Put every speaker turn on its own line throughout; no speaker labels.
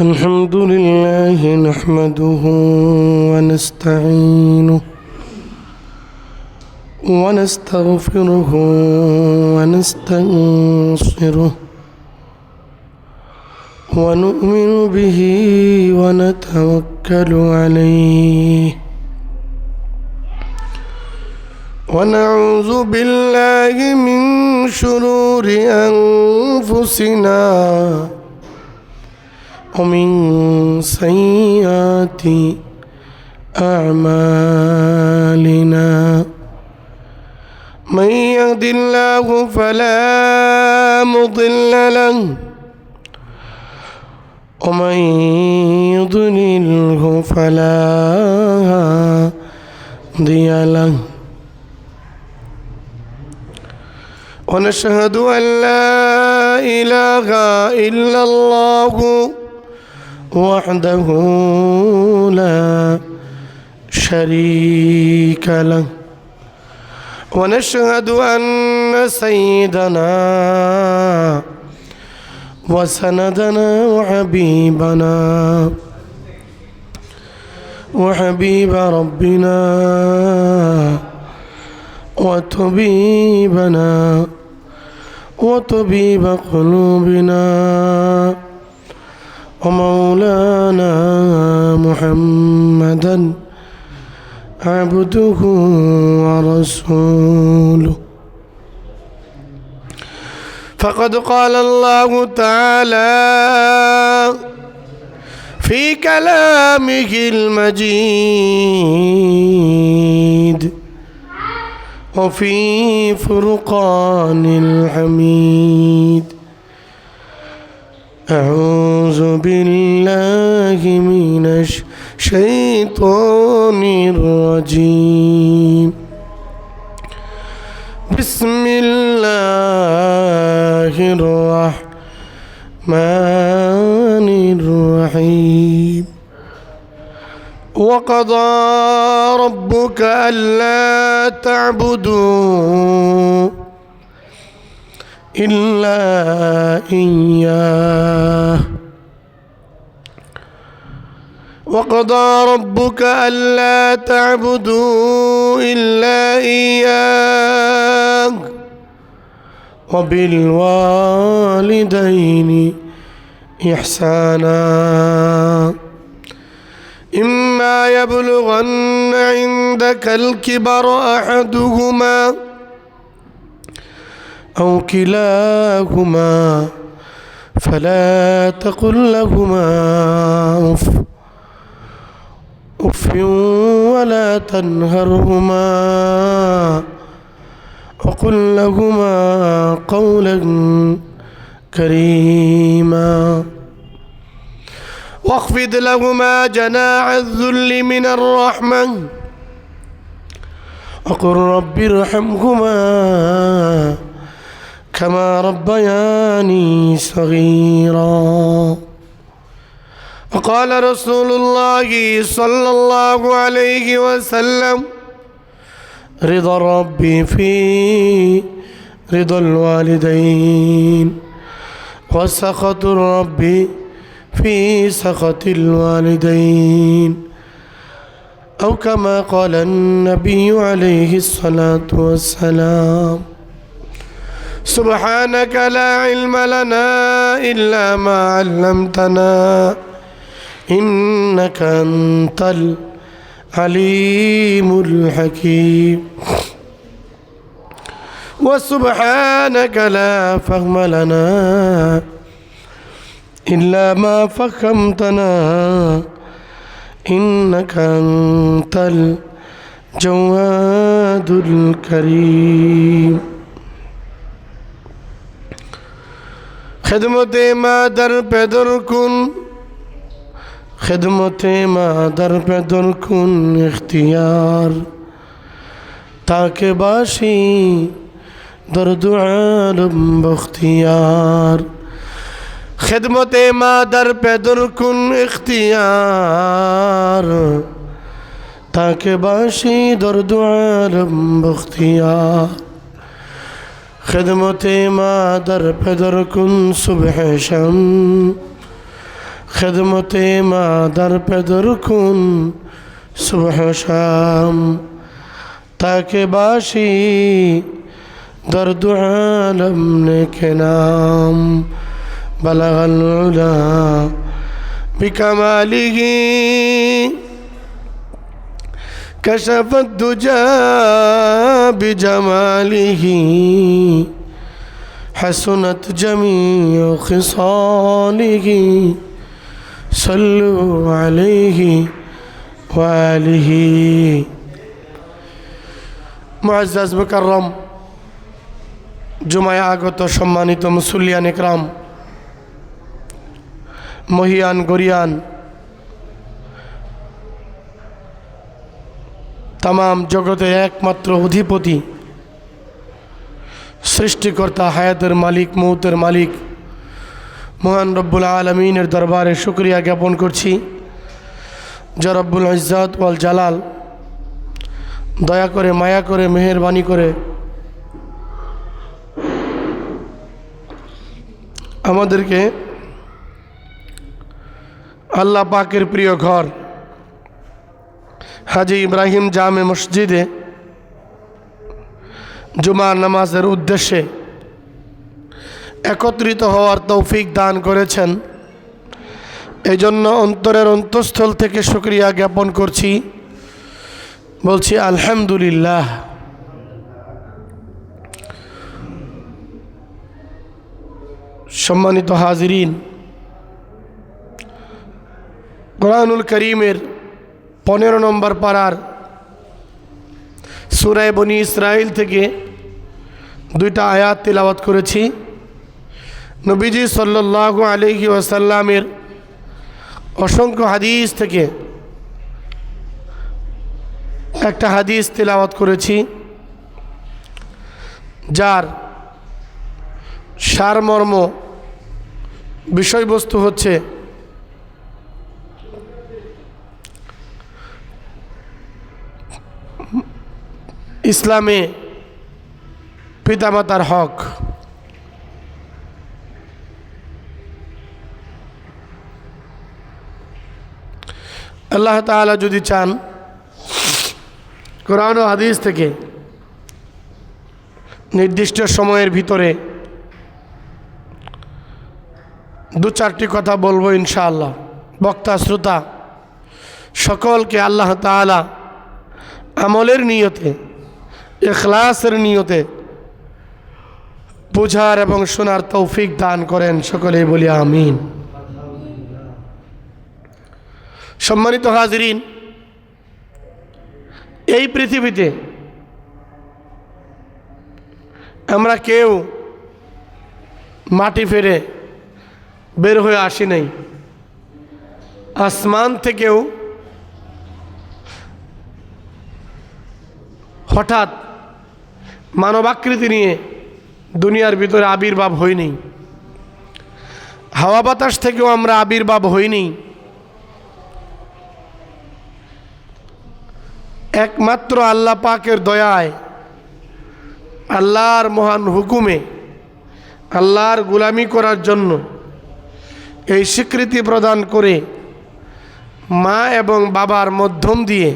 الحمد لله نحمده ونستعينه ونستغفره ونستنصره ونؤمن به ونتوكل عليه ونعوذ بالله من شرور أنفسنا ومن سيئات أعمالنا من يهد الله فلا مضل له ومن يضلله فلا هادي له ونشهد أن لا إله إلا الله وحده لا شريك له ونشهد أن سيدنا وسندنا وحبيب ربنا وطبيب قلوبنا ومولانا محمدا عبده ورسوله فقد قال الله تعالى في كلامه المجيد وفي فرقان الحميد أعوذ بالله من الشيطان الرجيم بسم الله الرحمن الرحيم وقضى ربك ألا تعبدوا إلا إياه وقضى ربك ألا تعبدوا إلا إياه وبالوالدين إحسانا إما يبلغن عندك الكبر أحدهما أو كلاهما فلا تقل لهما أف ولا تنهرهما وقل لهما قولا كريما واخفض لهما جناح الذل من الرحمة وقل رب ارحمهما كما ربياني صغيرا وقال رسول الله صلى الله عليه وسلم رضا ربي في رضا الوالدين وسخط الرب في سخط الوالدين أو كما قال النبي عليه الصلاة والسلام سبحانك لا علم لنا إلا ما علمتنا إنك أنت العليم الحكيم وسبحانك لا فهم لنا إلا ما فهمتنا إنك أنت الجواد الكريم خدمت مادر پیدر کن خدمت مادر پیدر کن اختیار تاکہ باشی درد عالم بختیار خدمت مادر پیدر کن اختیار تاکہ باشی درد عالم بختیار خدمت مادر پدر کن صبح شم खिदमते मादर पे दरकुन सुबह शाम ताकि बाशी दर्द आलम ने के नाम बलगल उला बिकमालिही कशफत दुजा बिजमालिही हसनत जमीउ खिसालिही सल्लु अलैहि व आलिहि। मुअज़्ज़ज़ मुकर्रम जुमाय आगत सम्मानित मुसल्लियान इकराम, মহিয়ান গরিয়ান, तमाम जगतेर एकमात्र अधिपति सृष्टिकर्ता हायातेर मालिक मौतेर मालिक महान रब्बुल आलमीनेर दरबारे शुक्रिया ज्ञापन करछि जा रब्बुल इज्जत वल जालाल दया करे माया करे मेहरबानी करे आमादेरके আল্লাহ পাকের প্রিয় ঘর হাজী ইব্রাহিম জামে মসজিদে জুমার নামাজের উদ্দেশ্যে একত্রিত হওয়ার তৌফিক দান করেছেন। এজন্য অন্তরের অন্তঃস্থল থেকে শুকরিয়া জ্ঞাপন করছি, বলছি আলহামদুলিল্লাহ। সম্মানিত হাজিরিন, কুরআনুল করিমের 15 নম্বর পারার সূরা বনী ইসরাইল থেকে দুইটা আয়াত তিলাওয়াত করেছি। নবীজি সাল্লাল্লাহু আলাইহি ওয়াসাল্লামের অসংখ্য হাদিস থেকে একটা হাদিস তিলাওয়াত করেছি যার সারমর্ম বিষয়বস্তু হচ্ছে ইসলামে পিতামাতার হক। আল্লাহ তাআলা যদি চান কোরআন ও হাদিস থেকে নির্দিষ্ট সময়ের ভিতরে দু চারটি কথা বলবো ইনশাআল্লাহ। বক্তা শ্রোতা সকলকে আল্লাহ তাআলা আমলের নিয়তে ইখলাসের নিয়তে বুঝার এবং শোনার তৌফিক দান করেন, সকলেই বলি আমিন। সম্মানিত হাজিরিন, এই পৃথিবীতে আমরা কেউ মাটি ফেরে বের হয়ে আসি নাই। আসমান থেকেও হঠাৎ মানবাকৃতি নিয়ে দুনিয়ার ভিতরে আবির্ভাব হইনি। হাওয়া বাতাস থেকেও আমরা আবির্ভাব হইনি। একমাত্র আল্লাহ পাকের দয়ায়, আল্লাহর মহান হুকুমে, আল্লাহর গোলামি করার জন্য এই স্বীকৃতি প্রদান করে মা এবং বাবার মাধ্যম দিয়ে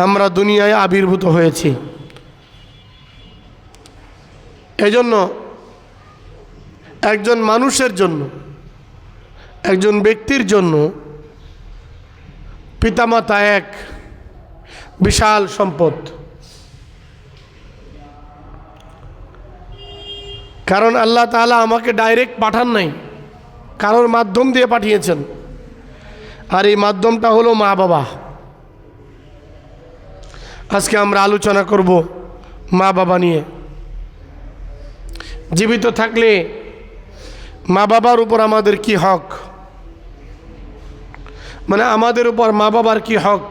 আমরা দুনিয়ায় আবির্ভূত হয়েছি। এজন্য একজন মানুষের জন্য, একজন ব্যক্তির জন্য পিতামাতা এক বিশাল সম্পদ। কারণ আল্লাহ তাআলা আমাকে ডাইরেক্ট পাঠান নাই, কারোর মাধ্যম দিয়ে পাঠিয়েছেন। আর এই মাধ্যমটা হলো মা বাবা। আজকে আমরা আলোচনা করব মা বাবা নিয়ে। জীবিত থাকলে মা বাবার উপর আমাদের কি হক, মানে আমাদের উপর মা বাবার কি হক,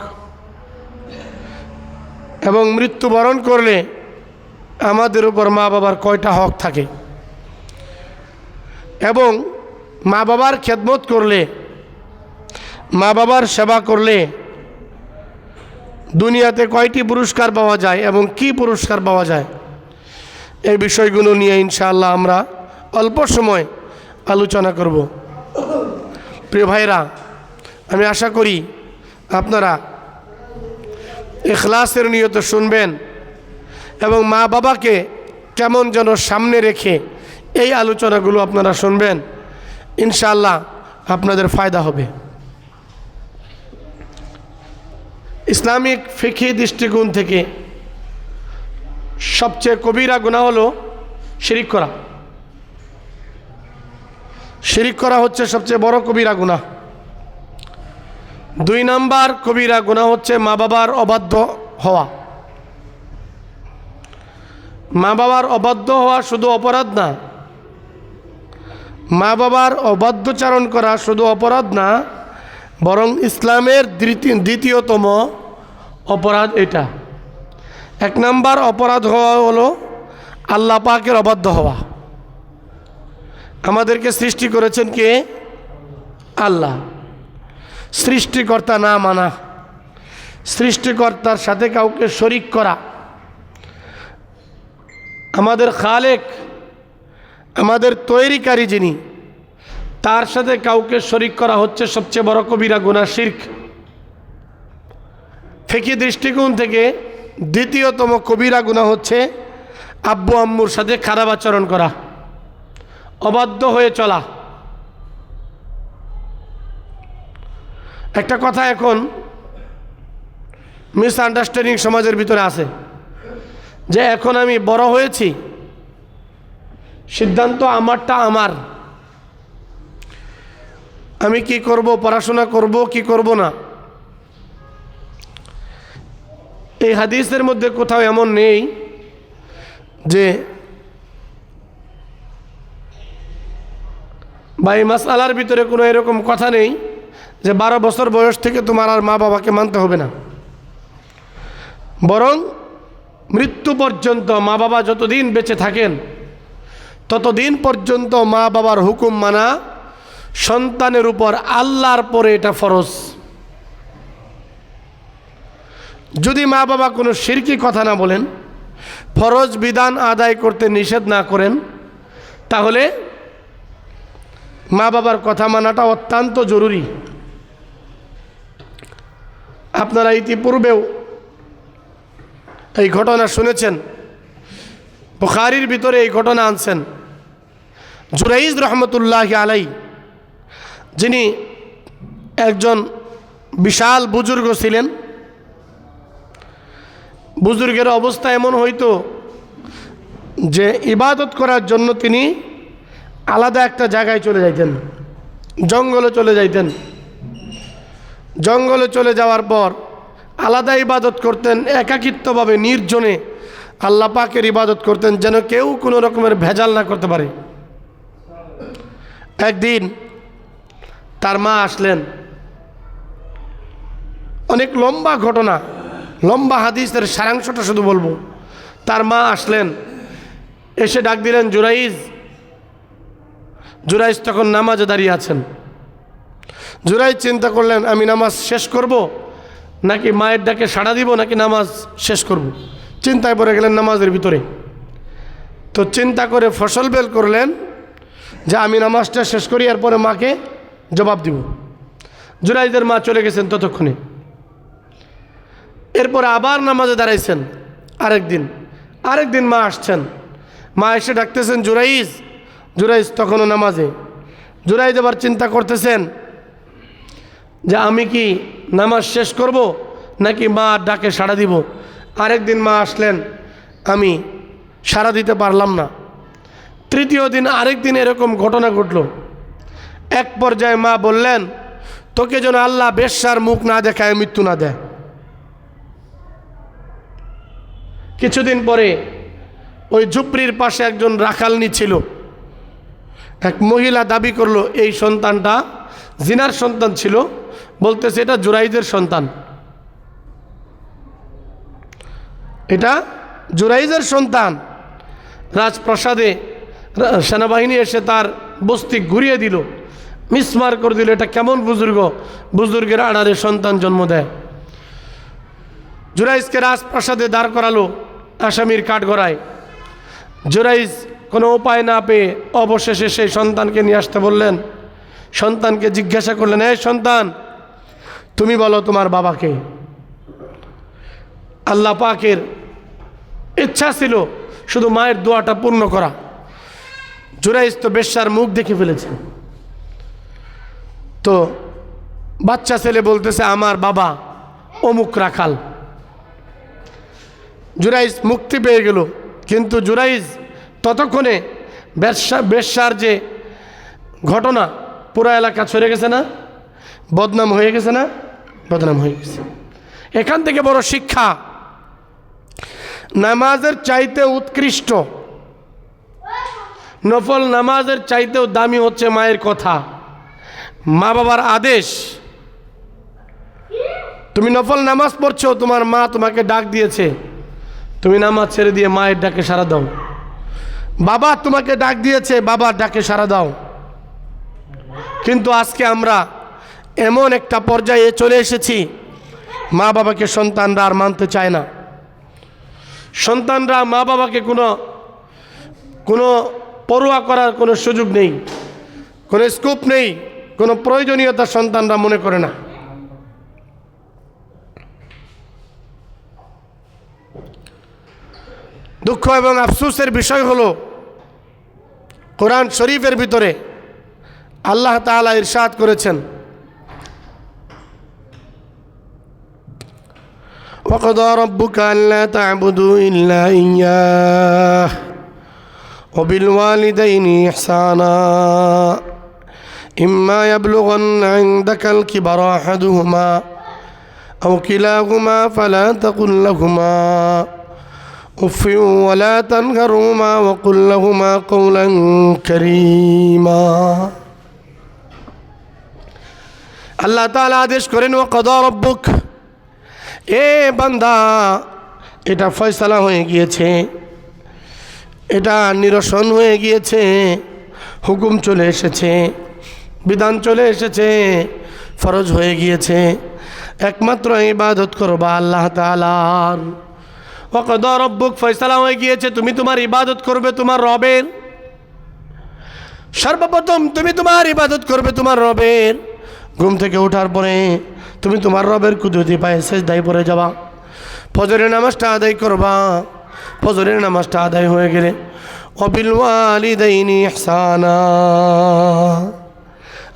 এবং মৃত্যুবরণ করলে আমাদের উপর মা বাবার কয়টা হক থাকে, এবং মা বাবার খেদমত করলে, মা বাবার সেবা করলে দুনিয়াতে কয়টি পুরস্কার পাওয়া যায় এবং কি পুরস্কার পাওয়া যায়, এই বিষয়গুলো নিয়ে ইনশাআল্লাহ আমরা অল্প সময় আলোচনা করব। প্রিয় ভাইরা, আমি আশা করি আপনারা ইখলাসের নিয়তে শুনবেন এবং মা বাবাকে কেমন যেন সামনে রেখে এই আলোচনাগুলো আপনারা শুনবেন। ইনশাআল্লাহ আপনাদের ফায়দা হবে। ইসলামিক ফিকহি দৃষ্টিকোণ থেকে সবচেয়ে কবিরা গুনাহ হলো শিরিক করা। শিরিক করা হচ্ছে সবচেয়ে বড় কবিরা গুনাহ। 2 নাম্বার কবিরা গুনাহ হচ্ছে মা বাবার অবাধ্য হওয়া। মা বাবার অবাধ্য হওয়া শুধু অপরাধ না, মা বাবার অবাধ্যচারণ করা শুধু অপরাধ না, বরং ইসলামের দ্বিতীয়তম অপরাধ এটা। 1 নাম্বার অপরাধ হওয়া হলো আল্লাহ পাকের অবাধ্য হওয়া। আমাদেরকে সৃষ্টি করেছেন কে? আল্লাহ। সৃষ্টিকর্তা না মানা, সৃষ্টিকর্তার সাথে কাউকে শরিক করা, আমাদের খালেক, আমাদের তৈরিকারী যিনি, তার সাথে কাউকে শরিক করা হচ্ছে সবচেয়ে বড় কবিরা গুনাহ, শিরক। ফিকহি দৃষ্টিকোণ থেকে দ্বিতীয়তম কবিরা গুনাহ হচ্ছে আব্বু আম্মুর সাথে খারাপ আচরণ করা, অবাধ্য হয়ে চলা। একটা কথা এখন মিসআন্ডারস্ট্যান্ডিং সমাজের ভিতরে আছে যে এখন আমি বড় হয়েছি, সিদ্ধান্ত আমারটা আমার, আমি কি করব, পড়াশোনা করব কি করব না। এই হাদিসের মধ্যে কোথাও এমন নেই যে বা এই মাসআলার ভিতরে কোনো এরকম কথা নেই যে 12 বছর বয়স থেকে তোমার আর মা বাবাকে মানতে হবে না। বরং মৃত্যু পর্যন্ত মা বাবা যতদিন বেঁচে থাকেন ততদিন পর্যন্ত মা বাবার হুকুম মানা সন্তানের উপর আল্লাহর পরে এটা ফরজ। যদি মা বাবা কোনো শিরকি কথা না বলেন, ফরজ বিধান আদায় করতে নিষেধ না করেন, তাহলে মা বাবার কথা মানাটা অত্যন্ত জরুরি। আপনারা ইতিপূর্বেও এই ঘটনা শুনেছেন, বুখারীর ভিতরে এই ঘটনা আনছেন। জুরাইজ রহমতুল্লাহ আলাই, যিনি একজন বিশাল বুজুর্গ ছিলেন, বুজুর্গের অবস্থা এমন হইতো যে ইবাদত করার জন্য তিনি আলাদা একটা জায়গায় চলে যাইতেন, জঙ্গলে চলে যাইতেন। জঙ্গলে চলে যাওয়ার পর আলাদা ইবাদত করতেন, একাকিত্বভাবে নির্জনে আল্লাহ পাকের ইবাদত করতেন, যেন কেউ কোনো রকমের ভেজাল না করতে পারে। একদিন তার মা আসলেন, অনেক লম্বা ঘটনা, লম্বা হাদিসের সারাংশটা শুধু বলবো। তার মা আসলেন, এসে ডাক দিলেন জুরাইজ। জুরাইজ তখন নামাজে দাঁড়িয়ে আছেন। জুরাইজ চিন্তা করলেন, আমি নামাজ শেষ করব নাকি মায়ের ডাকে সাড়া দিব নাকি নামাজ শেষ করব। চিন্তায় পড়ে গেলেন নামাজের ভিতরে। তো চিন্তা করে ফসল বের করলেন যে আমি নামাজটা শেষ করি, এরপরে মাকে জবাব দিব। জুরাইজের মা চলে গেছেন ততক্ষণে। এরপরে আবার নামাজে দাঁড়াইছেন। আরেকদিন মা আসছেন। মা এসে ডাকতেছেন জুরাইজ। জুরাইজ তখনও নামাজে। জুরাইজ আবার চিন্তা করতেছেন যে আমি কি নামাজ শেষ করব নাকি মা ডাকে সাড়া দিব। আরেকদিন মা আসলেন, আমি সাড়া দিতে পারলাম না। তৃতীয় দিন আরেকদিন এরকম ঘটনা ঘটল। এক পর্যায়ে মা বললেন, তোকে যেন আল্লাহ বেশ্যার মুখ না দেখায়, মৃত্যু না দেয়। কিছুদিন পরে ওই ঝুপড়ির পাশে একজন রাখালনি ছিল। এক মহিলা দাবি করলো এই সন্তানটা জিনার সন্তান ছিল, বলতেছে এটা জুরাইজের সন্তান, এটা জুরাইজের সন্তান। রাজপ্রাসাদে সেনাবাহিনী এসে তার বস্তি ঘুরিয়ে দিল, মিসমার করে দিল। এটা কেমন বুজুর্গ, বুজুর্গের আড়ালে সন্তান জন্ম দেয়। জুরাইজকে রাজপ্রাসাদে দাঁড় করালো আসামির কাঠগড়ায়। জুরাইজ কোনো উপায় না পেয়ে অবশেষে সেই সন্তানকে নিয়ে আসতে বললেন। সন্তানকে জিজ্ঞাসা করলেন, এই সন্তান, তুমি বলো তোমার বাবাকে। আল্লাহ পাকের ইচ্ছা ছিল শুধু মায়ের দোয়াটা পূর্ণ করা। জুরাইজ তো বেশ্যার মুখ দেখে ফেলেছে, তো বাচ্চা ছেলে বলতেছে আমার বাবা অমুক রাখাল। জুরাইজ মুক্তি পেয়ে গেল, কিন্তু জুরাইজ ততক্ষণে বেশ্যার যে ঘটনা পুরা এলাকা ছড়ে গেছে না, বদনাম হয়ে গেছে না, বদনাম হয়ে গেছে। এখান থেকে বড় শিক্ষা, নামাজের চাইতে উৎকৃষ্ট, নফল নামাজের চাইতেও দামি হচ্ছে মায়ের কথা, মা বাবার আদেশ। তুমি নফল নামাজ পড়ছো, তোমার মা তোমাকে ডাক দিয়েছে, তুমি নামাজ ছেড়ে দিয়ে মায়ের ডাকে সাড়া দাও। বাবা তোমাকে ডাক দিয়েছে, বাবার ডাকে সাড়া দাও। কিন্তু আজকে আমরা এমন একটা পর্যায়ে চলে এসেছি, মা বাবাকে সন্তানরা আর মানতে চায় না। সন্তানরা মা বাবাকে কোনো পরোয়া করার কোনো সুযোগ নেই, কোনো স্কোপ নেই, কোনো প্রয়োজনীয়তা সন্তানরা মনে করে না। দুঃখ এবং আফসোসের বিষয় হলো, কোরআন শরীফের ভিতরে আল্লাহ তাআলা ইরশাদ করেছেন, وَقَضَى رَبُّكَ أَلَّا تَعْبُدُوا إِلَّا إِيَّاهُ وَبِالْوَالِدَيْنِ إِحْسَانًا إِمَّا يَبْلُغَنَّ عِندَكَ الْكِبَرَ أَحَدُهُمَا أَوْ كِلَاهُمَا فَلَا تَقُل لَّهُمَا أُفٍّ وَلَا تَنْهَرْهُمَا وَقُل لَّهُمَا قَوْلًا كَرِيمًا। আল্লাহ তাআলা আদেশ করেন, وَقَضَى رَبُّكَ, এ বান্দা, এটা ফয়সালা হয়ে গিয়েছে, এটা নিরসন হয়ে গিয়েছে, হুকুম চলে এসেছে, বিধান চলে এসেছে, ফরজ হয়ে গিয়েছে, একমাত্র ইবাদত করবা আল্লাহ তাআলার। ওয়াকদা রব্বুক, ফয়সালা হয়ে গিয়েছে, তুমি তোমার ইবাদত করবে তোমার রবের। সর্বপ্রথম তুমি তোমার ইবাদত করবে তোমার রবের। ঘুম থেকে ওঠার পরে তুমি তোমার রবের কুদরতি পায়ে সেজদায় পড়ে যাবা, ফজরের নামাজটা আদায় করবা। ফজরের নামাজটা আদায় হয়ে গেলে ওয়াবিল ওয়ালিদাইনি ইহসানা,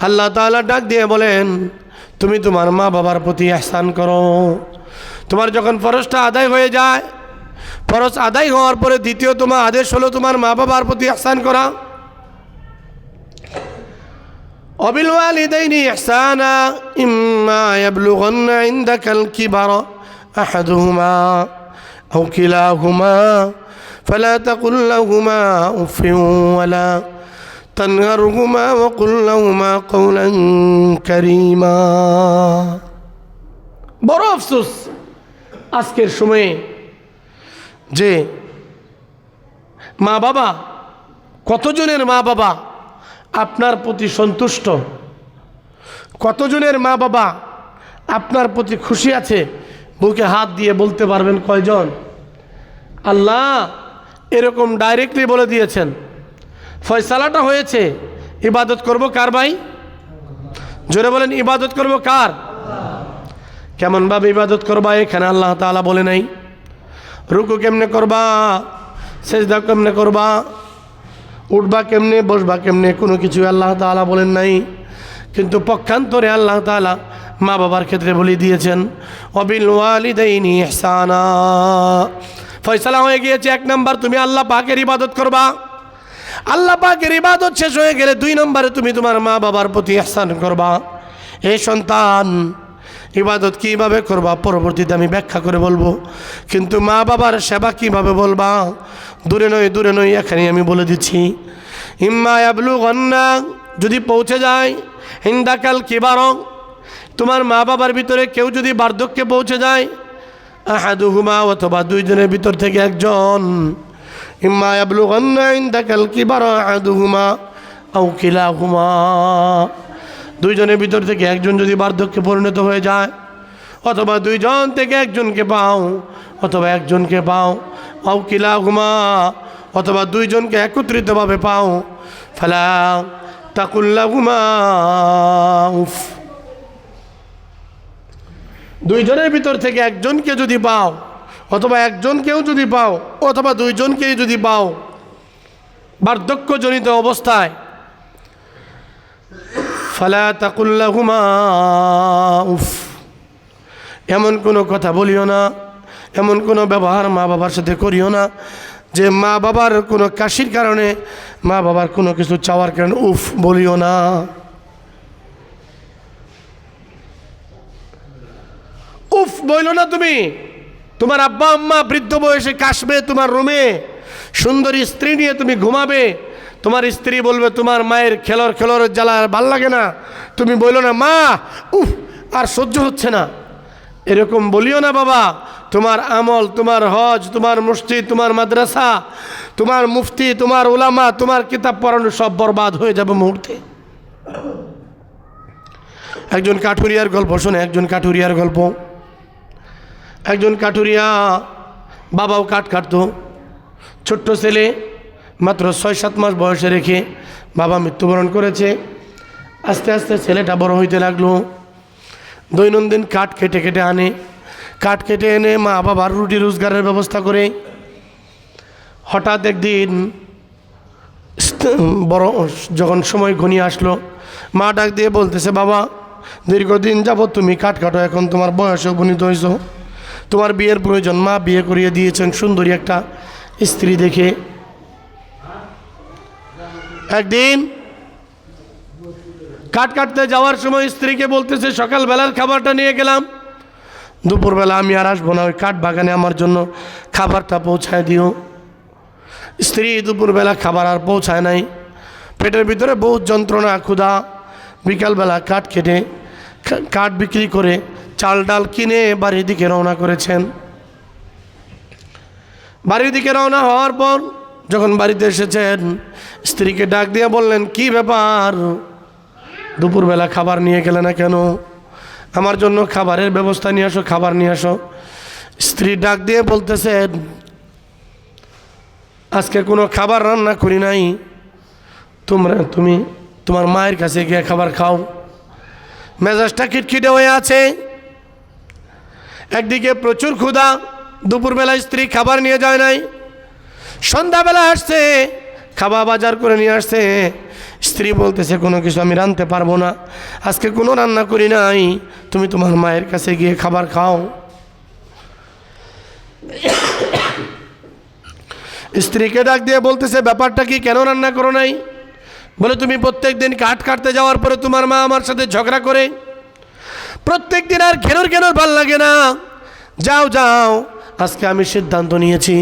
আল্লাহ তাআলা ডাক দিয়ে বলেন, তুমি তোমার মা বাবার প্রতি ইহসান করো। তোমার যখন ফরজটা আদায় হয়ে যায়, ফরজ আদায় হওয়ার পরে দ্বিতীয় তোমার আদেশ হলো তোমার মা বাবার প্রতি ইহসান করা। وبالوالدين إحسانا إما يبلغن عندك الكبر أحدهما أو كلاهما فلا تقل لهما أف ولا تنهرهما وقل لهما قولا كريما। বড় আফসোস আজকের সময়ে যে মা বাবা, কতজনের মা বাবা আপনার প্রতি সন্তুষ্ট, কতজনের মা বাবা আপনার প্রতি খুশি আছে, বুকে হাত দিয়ে বলতে পারবেন কয়জন? আল্লাহ এরকম ডাইরেক্টলি বলে দিয়েছেন, ফয়সালাটা হয়েছে, ইবাদত করব কার ভাই? জোরে বলেন, ইবাদত করব কার? কেমনভাবে ইবাদত করবা এখানে আল্লাহ তাআলা বলে নাই। রুকু কেমনে করবা, সেজদা কেমনে করবা, উঠবা কেমনে, বসবা কেমনে, কোনো কিছু আল্লাহ তাআলা বলেন নাই। কিন্তু পক্ষান্তরে আল্লাহ তাআলা মা বাবার ক্ষেত্রে বলে দিয়েছেন, ওয়াবিল ওয়ালিদাইনি ইহসানা। ফয়সালা হয়ে গিয়েছে, এক নাম্বার তুমি আল্লাহ পাকের ইবাদত করবা। আল্লাহ পাকের ইবাদত শেষ হয়ে গেলে দুই নম্বরে তুমি তোমার মা বাবার প্রতি ইহসান করবা। এই সন্তান, ইবাদত কীভাবে করবা পরবর্তীতে আমি ব্যাখ্যা করে বলবো, কিন্তু মা বাবার সেবা কীভাবে বলবা দূরে নয়, এখানে আমি বলে দিচ্ছি। ইম্মা ইয়াবলুগান্না, যদি পৌঁছে যায়, ইনদাকাল কিবার, তোমার মা বাবার ভিতরে কেউ যদি বার্ধক্যে পৌঁছে যায়, আহাদুহুমা, অথবা দুইজনের ভিতর থেকে একজন, ইম্মা ইয়াবলুগান্না ইনদাকাল কিবার আহাদুহুমা আও কিলাহুমা, দুইজনের ভিতর থেকে একজন যদি বার্ধক্যে পরিণত হয়ে যায়, অথবা দুইজন থেকে একজনকে পাও, অথবা একজনকে পাও, আও কিলাহুমা, অথবা দুইজনকে একত্রিতভাবে পাও, ফালা তাকুল্লাহুমা উফ। দুইজনের ভিতর থেকে একজনকে যদি পাও, অথবা একজনকেও যদি পাও, অথবা দুইজনকেই যদি পাও বার্ধক্যজনিত অবস্থায়, ফালা তাকুল্লাহুমা উফ, এমন কোনো কথা বলিও না, এমন কোনো ব্যবহার মা বাবার সাথে করিও না যে মা বাবার কোনো কাশির কারণে, মা বাবার কোনো কিছু চাওয়ার কারণে উফ বলিও না। উফ বইলো না তুমি। তোমার আব্বা আম্মা বৃদ্ধ বয়সে কাশবে তোমার রুমে, সুন্দরী স্ত্রী নিয়ে তুমি ঘুমাবে, তোমার স্ত্রী বলবে তোমার মায়ের খেলর জ্বালা আর ভাল লাগে না, তুমি বললো না মা উফ আর সহ্য হচ্ছে না, এরকম বলিও না বাবা। তোমার আমল, তোমার হজ, তোমার মসজিদ, তোমার মাদ্রাসা, তোমার মুফতি, তোমার উলামা, তোমার কিতাব পড়ানো সব বরবাদ হয়ে যাবে মুহূর্তে। একজন কাঠুরিয়ার গল্প শোনে, একজন কাঠুরিয়ার গল্প। একজন কাঠুরিয়া, বাবাও কাঠ কাটতো, ছোট্ট ছেলে মাত্র 6-7 মাস বয়সে রেখে বাবা মৃত্যুবরণ করেছে। আস্তে আস্তে ছেলেটা বড় হইতে লাগলো, দৈনন্দিন কাঠ কেটে কেটে আনে, কাঠ কেটে এনে মা বাবার রুটি রোজগারের ব্যবস্থা করে। হঠাৎ একদিন বড় যখন সময় ঘনিয়ে আসলো, মা ডাক দিয়ে বলতেছে বাবা দীর্ঘদিন যাবৎ তুমি কাঠ কাটো, এখন তোমার বয়সে উপনীত হয়েছ, তোমার বিয়ের প্রয়োজন। মা বিয়ে করিয়ে দিয়েছেন সুন্দরী একটা স্ত্রী দেখে। একদিন কাঠ কাটতে যাওয়ার সময় স্ত্রীকে বলতেছে সকালবেলার খাবারটা নিয়ে গেলাম, দুপুরবেলা আমি আর আসবো না, ওই কাঠ বাগানে আমার জন্য খাবারটা পৌঁছায় দিও। স্ত্রী দুপুরবেলা খাবার আর পৌঁছায় নাই, পেটের ভিতরে বহুত যন্ত্রণা, ক্ষুধা। বিকালবেলা কাঠ কেটে কাঠ বিক্রি করে চাল ডাল কিনে বাড়ির দিকে রওনা করেছেন। বাড়ির দিকে রওনা হওয়ার পর যখন বাড়িতে এসেছেন, স্ত্রীকে ডাক দিয়ে বললেন কি ব্যাপার, দুপুরবেলা খাবার নিয়ে গেলে না কেন? আমার জন্য খাবারের ব্যবস্থা নিয়ে আসো, খাবার নিয়ে আসো। স্ত্রী ডাক দিয়ে বলতেছেন আজকে কোনো খাবার রান্না করি নাই, তুমি তোমার মায়ের কাছে গিয়ে খাবার খাও। মেজাজটা খিটখিটে হয়ে আছে, একদিকে প্রচুর ক্ষুধা, দুপুরবেলা স্ত্রী খাবার নিয়ে যায় নাই, সন্ধ্যাবেলা আসছে খাবার বাজার করে নিয়ে আসছে। স্ত্রী বলতেছে কোনো কিছু আমি রাঁধতে পারবো না, আজকে কোনো রান্না করি নাই, তুমি তোমার মায়ের কাছে গিয়ে খাবার খাও। স্ত্রীকে ডাক দিয়ে বলতেছে ব্যাপারটা কি, কেন রান্না করো নাই? বলে তুমি প্রত্যেক দিন কাঠ কাটতে যাওয়ার পরে তোমার মা আমার সাথে ঝগড়া করে, প্রত্যেক দিন আর ঘেনর ভাল লাগে না, যাও যাও, আজকে আমি সিদ্ধান্ত নিয়েছি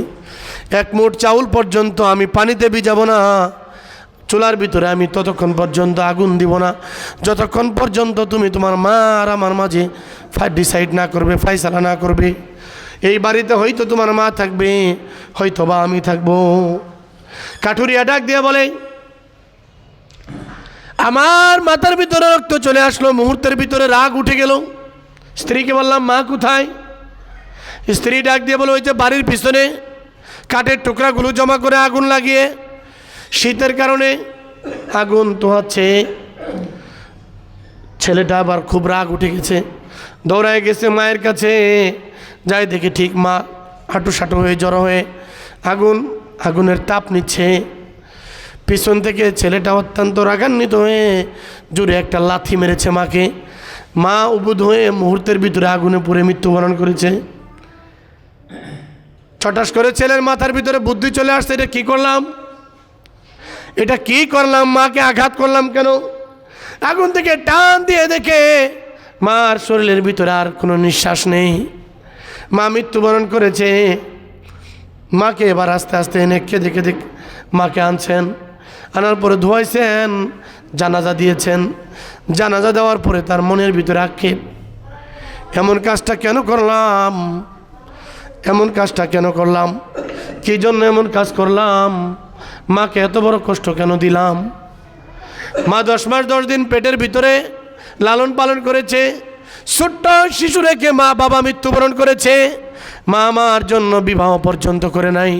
এক মুঠ চাউল পর্যন্ত আমি পানিতে ভিজাবো না, চুলার ভিতরে আমি ততক্ষণ পর্যন্ত আগুন দিব না যতক্ষণ পর্যন্ত তুমি তোমার মা আর আমার মাঝে ডিসাইড না করবে, ফাইসালা না করবে। এই বাড়িতে হয়তো তোমার মা থাকবে, হয়তো বা আমি থাকবো। কাঠুরিয়া ডাক দিয়ে বলে আমার মাথার ভিতরে রক্ত চলে আসলো, মুহূর্তের ভিতরে রাগ উঠে গেল। স্ত্রীকে বললাম মা কোথায়? স্ত্রী ডাক দিয়ে বলে ওই যে বাড়ির পিছনে কাঠের টুকরাগুলো জমা করে আগুন লাগিয়ে, শীতের কারণে আগুন তোহাচ্ছে। ছেলেটা আবার খুব রাগ উঠে গেছে, দৌড়ায় গেছে মায়ের কাছে, যাই দেখে ঠিক মা হাঁটু সাঁটু হয়ে জড়ো হয়ে আগুনের তাপ নিচ্ছে। পিছন থেকে ছেলেটা অত্যন্ত রাগান্বিত হয়ে জোরে একটা লাথি মেরেছে মাকে। মা উবুধ হয়ে মুহূর্তের ভিতরে আগুনে পুড়ে মৃত্যুবরণ করেছে। ছটাস করে ছেলের মাথার ভিতরে বুদ্ধি চলে আসছে, এটা কি করলাম, এটা কি করলাম, মাকে আঘাত করলাম কেন? আগুন থেকে টান দিয়ে দেখে মার শরীরের ভিতরে আর কোনো নিঃশ্বাস নেই, মা মৃত্যুবরণ করেছে। মাকে এবার আস্তে আস্তে এনে কেঁদে কেঁদে মাকে আনছেন, আনার পরে ধোয়াইছেন, জানাজা দিয়েছেন। জানাজা দেওয়ার পরে তার মনের ভিতরে আক্ষেপ, এমন কাজটা কেন করলাম, এমন কাজটা কেন করলাম, কী জন্য এমন কাজ করলাম, মাকে এত বড় কষ্ট কেন দিলাম? মা 10 মাস 10 দিন পেটের ভিতরে লালন পালন করেছে, ছোট্ট শিশু রেখে মা বাবা মৃত্যুবরণ করেছে। মা আমার জন্য বিবাহ পর্যন্ত করে নাই।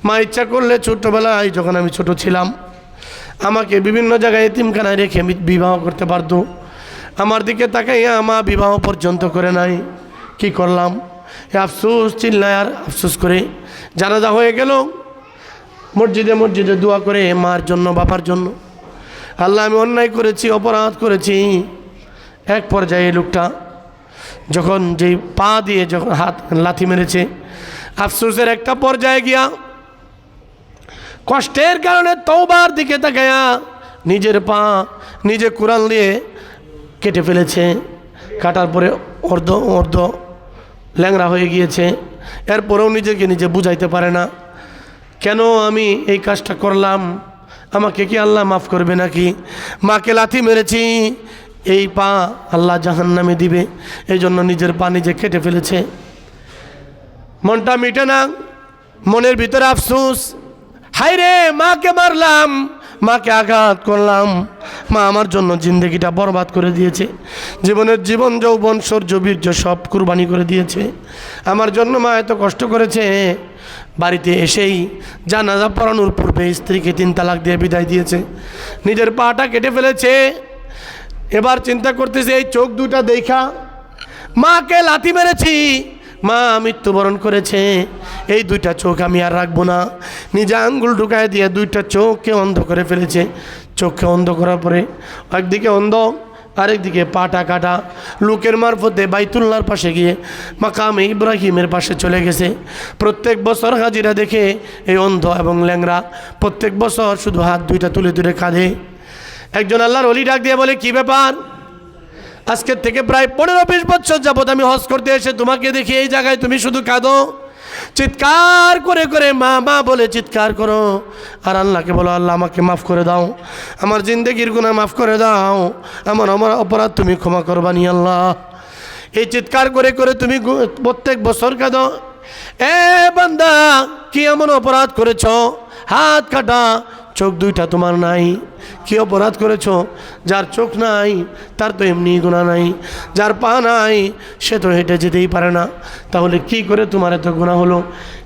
মা ইচ্ছা করলে ছোট্টবেলায় যখন আমি ছোট ছিলাম আমাকে বিভিন্ন জায়গায় এতিমখানায় রেখে বিবাহ করতে পারতো। আমার দিকে তাকাইয়া মা বিবাহ পর্যন্ত করে নাই। কি করলাম? আফসোস চিল্লায় আর আফসোস করে জানাজা হয়ে গেল। মসজিদে মসজিদে দোয়া করে মার জন্য, বাবার জন্য। আল্লাহ, আমি অন্যায় করেছি, অপরাধ করেছি। এক পর্যায়ে লোকটা যখন যেই পা দিয়ে যখন হাত লাথি মেরেছে, আফসোসের একটা পর্যায়ে গিয়া কষ্টের কারণে তওবার দিকে তাকায়া নিজের পা নিজে কোরআন দিয়ে কেটে ফেলেছে। কাটার পরে অর্ধ ল্যাংড়া হয়ে গিয়েছে। এরপরেও নিজেকে নিজে বুঝাইতে পারে না, কেন আমি এই কাজটা করলাম? আমাকে কি আল্লাহ মাফ করবে নাকি? মাকে লাথি মেরেছি, এই পা আল্লাহ জাহান্নামে দিবে, এই জন্য নিজের পা নিজে কেটে ফেলেছে। মনটা মিটে না, মনের ভিতরে আফসোস, হায় রে মাকে মারলাম, মাকে আঘাত করলাম, মা আমার জন্য জিন্দগিটা বরবাদ করে দিয়েছে, জীবনের জীবন যৌবন শৌর্য বীর্য সব কুরবানি করে দিয়েছে। আমার জন্য মা এত কষ্ট করেছে। বাড়িতে এসেই জানাজা পড়ানোর পূর্বে স্ত্রীকে 3 তালাক দিয়ে বিদায় দিয়েছে, নিজের পাটা কেটে ফেলেছে। এবার চিন্তা করতেছে, এই চোখ দুটা দেখা মাকে লাথি মেরেছি, মা মৃত্যুবরণ করেছে, এই 2টা চোখ আমি আর রাখবো না। নিজে আঙ্গুল ঢুকায় দিয়ে 2টা চোখকে অন্ধ করে ফেলেছে। চোখকে অন্ধ করার পরে একদিকে অন্ধ, আরেকদিকে পাটা কাটা। লোকের মারফতে বাইতুল্লাহর পাশে গিয়ে মাকামে ইব্রাহিমের পাশে চলে গেছে। প্রত্যেক বছর হাজিরা দেখে এই অন্ধ এবং ল্যাংরা প্রত্যেক বছর শুধু হাত 2টা তুলে তুলে কাঁদে। একজন আল্লাহর ওলি ডাক দিয়ে বলে, কি ব্যাপার? আজকের থেকে প্রায় 15-20 বছর যাবত আমি হজ করতে এসে তোমাকে দেখি এই জায়গায় তুমি শুধু কাঁদো, চিৎকার করে করে মা মা বলে চিৎকার করো, আর আল্লাহকে বলো, আল্লাহ আমাকে মাফ করে দাও, আমার জিন্দেগির গুনাহ মাফ করে দাও, আমার অপরাধ তুমি ক্ষমা করবানি আল্লাহ। এই চিৎকার করে করে তুমি প্রত্যেক বছর কাঁদো। এ বান্দা, কি এমন অপরাধ করেছ? হাত কাটা, চোখ 2টা তোমার নাই, কি অপরাধ করেছো? যার চোখ নাই তার তো এমনি গুনাহ নাই, যার পা নাই সে তো হেঁটে যেতেই পারে না, তাহলে কি করে তোমার এত গুনাহ হলো?